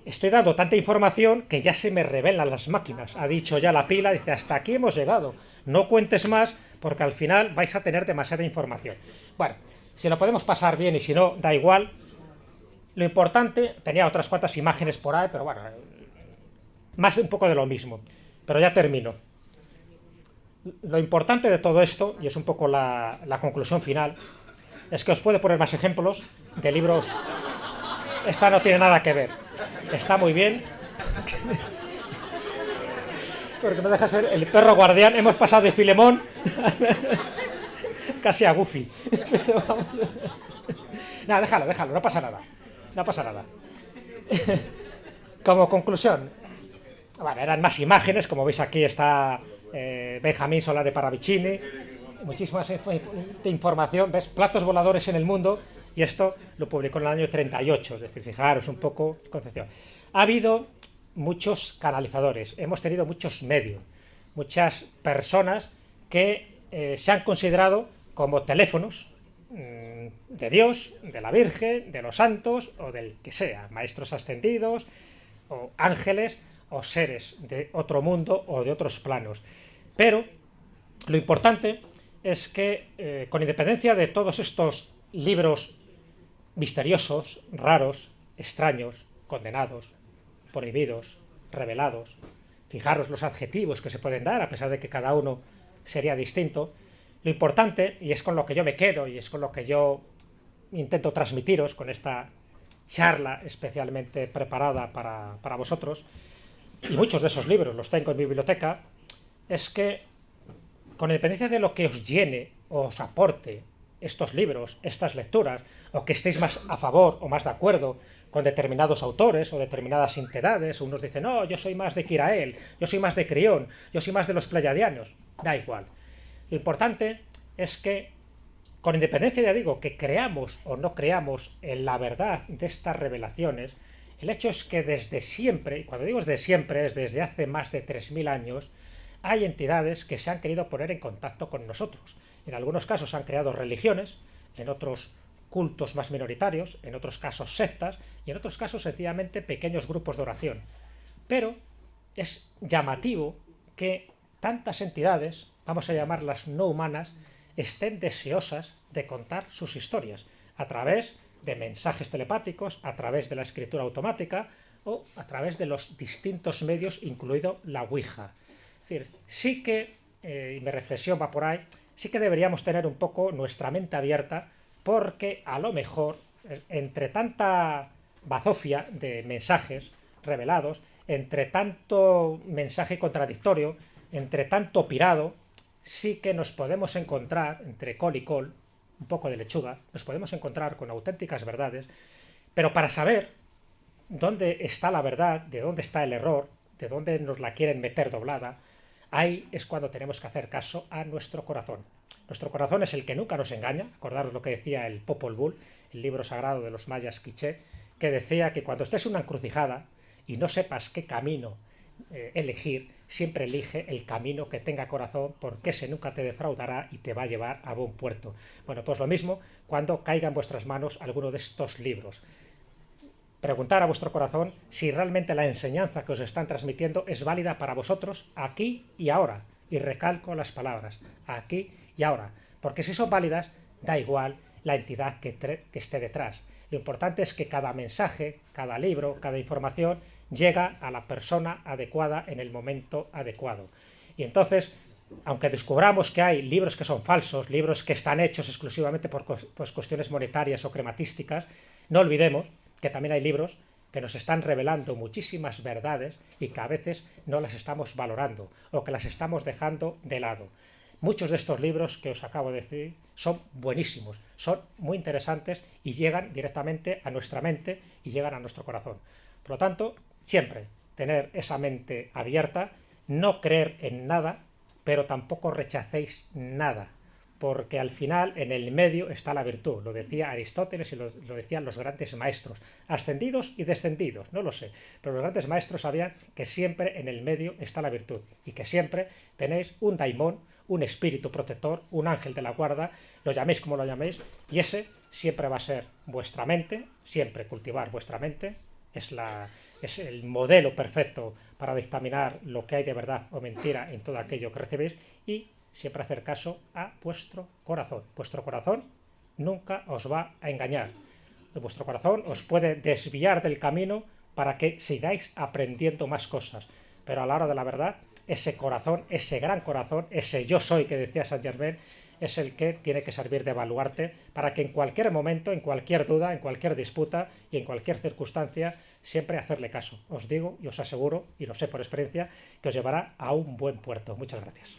Estoy dando tanta información que ya se me revelan las máquinas. Ha dicho ya la pila, dice, hasta aquí hemos llegado. No cuentes más, porque al final vais a tener demasiada información. Bueno, si lo podemos pasar bien y si no, da igual. Lo importante, tenía otras cuantas imágenes por ahí, pero bueno, más un poco de lo mismo. Pero ya termino. Lo importante de todo esto, y es un poco la conclusión final, es que os puedo poner más ejemplos de libros. Esta no tiene nada que ver. Está muy bien. Porque no deja ser el perro guardián. Hemos pasado de Filemón casi a Goofy. Nada, déjalo, no pasa nada. No pasa nada. Como conclusión, bueno, eran más imágenes, como veis aquí está Benjamín Solá de Paravicini, muchísima información, ¿ves? Platos voladores en el mundo, y esto lo publicó en el año 38, es decir, fijaros un poco concepción. Ha habido muchos canalizadores, hemos tenido muchos medios, muchas personas que se han considerado como teléfonos de Dios, de la Virgen, de los santos o del que sea, maestros ascendidos o ángeles o seres de otro mundo o de otros planos. Pero lo importante es que, con independencia de todos estos libros misteriosos, raros, extraños, condenados, prohibidos, revelados, fijaros los adjetivos que se pueden dar, a pesar de que cada uno sería distinto, lo importante, y es con lo que yo me quedo, y es con lo que yo intento transmitiros con esta charla especialmente preparada para vosotros, y muchos de esos libros los tengo en mi biblioteca, es que, con independencia de lo que os llene o os aporte estos libros, estas lecturas, o que estéis más a favor o más de acuerdo con determinados autores o determinadas entidades, unos dicen, no, yo soy más de Kirael, yo soy más de Crión, yo soy más de los pleiadianos, da igual. Lo importante es que, con independencia, ya digo, que creamos o no creamos en la verdad de estas revelaciones, el hecho es que desde siempre, y cuando digo desde siempre es desde hace más de 3000 años, hay entidades que se han querido poner en contacto con nosotros. En algunos casos han creado religiones, en otros cultos más minoritarios, en otros casos sectas, y en otros casos sencillamente pequeños grupos de oración. Pero es llamativo que tantas entidades, vamos a llamarlas no humanas, estén deseosas de contar sus historias a través de mensajes telepáticos, a través de la escritura automática o a través de los distintos medios, incluido la Ouija. Es decir, sí que, y mi reflexión va por ahí, sí que deberíamos tener un poco nuestra mente abierta, porque a lo mejor, entre tanta bazofia de mensajes revelados, entre tanto mensaje contradictorio, entre tanto pirado, sí que nos podemos encontrar, entre col y col, un poco de lechuga, nos podemos encontrar con auténticas verdades, pero para saber dónde está la verdad, de dónde está el error, de dónde nos la quieren meter doblada, ahí es cuando tenemos que hacer caso a nuestro corazón. Nuestro corazón es el que nunca nos engaña. Acordaros lo que decía el Popol Vuh, el libro sagrado de los mayas quiché, que decía que cuando estés en una encrucijada y no sepas qué camino elegir, siempre elige el camino que tenga corazón, porque ese nunca te defraudará y te va a llevar a buen puerto. Bueno, pues lo mismo cuando caiga en vuestras manos alguno de estos libros. Preguntar a vuestro corazón si realmente la enseñanza que os están transmitiendo es válida para vosotros aquí y ahora. Y recalco las palabras, aquí y ahora. Porque si son válidas, da igual la entidad que esté detrás. Lo importante es que cada mensaje, cada libro, cada información llega a la persona adecuada en el momento adecuado. Y entonces, aunque descubramos que hay libros que son falsos, libros que están hechos exclusivamente por cuestiones monetarias o crematísticas, no olvidemos que también hay libros que nos están revelando muchísimas verdades y que a veces no las estamos valorando o que las estamos dejando de lado. Muchos de estos libros que os acabo de decir son buenísimos, son muy interesantes y llegan directamente a nuestra mente y llegan a nuestro corazón. Por lo tanto, siempre tener esa mente abierta, no creer en nada, pero tampoco rechacéis nada, porque al final en el medio está la virtud. Lo decía Aristóteles y lo decían los grandes maestros, ascendidos y descendidos, no lo sé, pero los grandes maestros sabían que siempre en el medio está la virtud y que siempre tenéis un daimón, un espíritu protector, un ángel de la guarda, lo llaméis como lo llaméis, y ese siempre va a ser vuestra mente, siempre cultivar vuestra mente, es el modelo perfecto para dictaminar lo que hay de verdad o mentira en todo aquello que recibís, y siempre hacer caso a vuestro corazón. Vuestro corazón nunca os va a engañar. Vuestro corazón os puede desviar del camino para que sigáis aprendiendo más cosas, pero a la hora de la verdad, ese corazón, ese gran corazón, ese yo soy que decía Saint Germain, es el que tiene que servir de baluarte para que en cualquier momento, en cualquier duda, en cualquier disputa y en cualquier circunstancia, siempre hacerle caso. Os digo y os aseguro, y lo sé por experiencia, que os llevará a un buen puerto. Muchas gracias.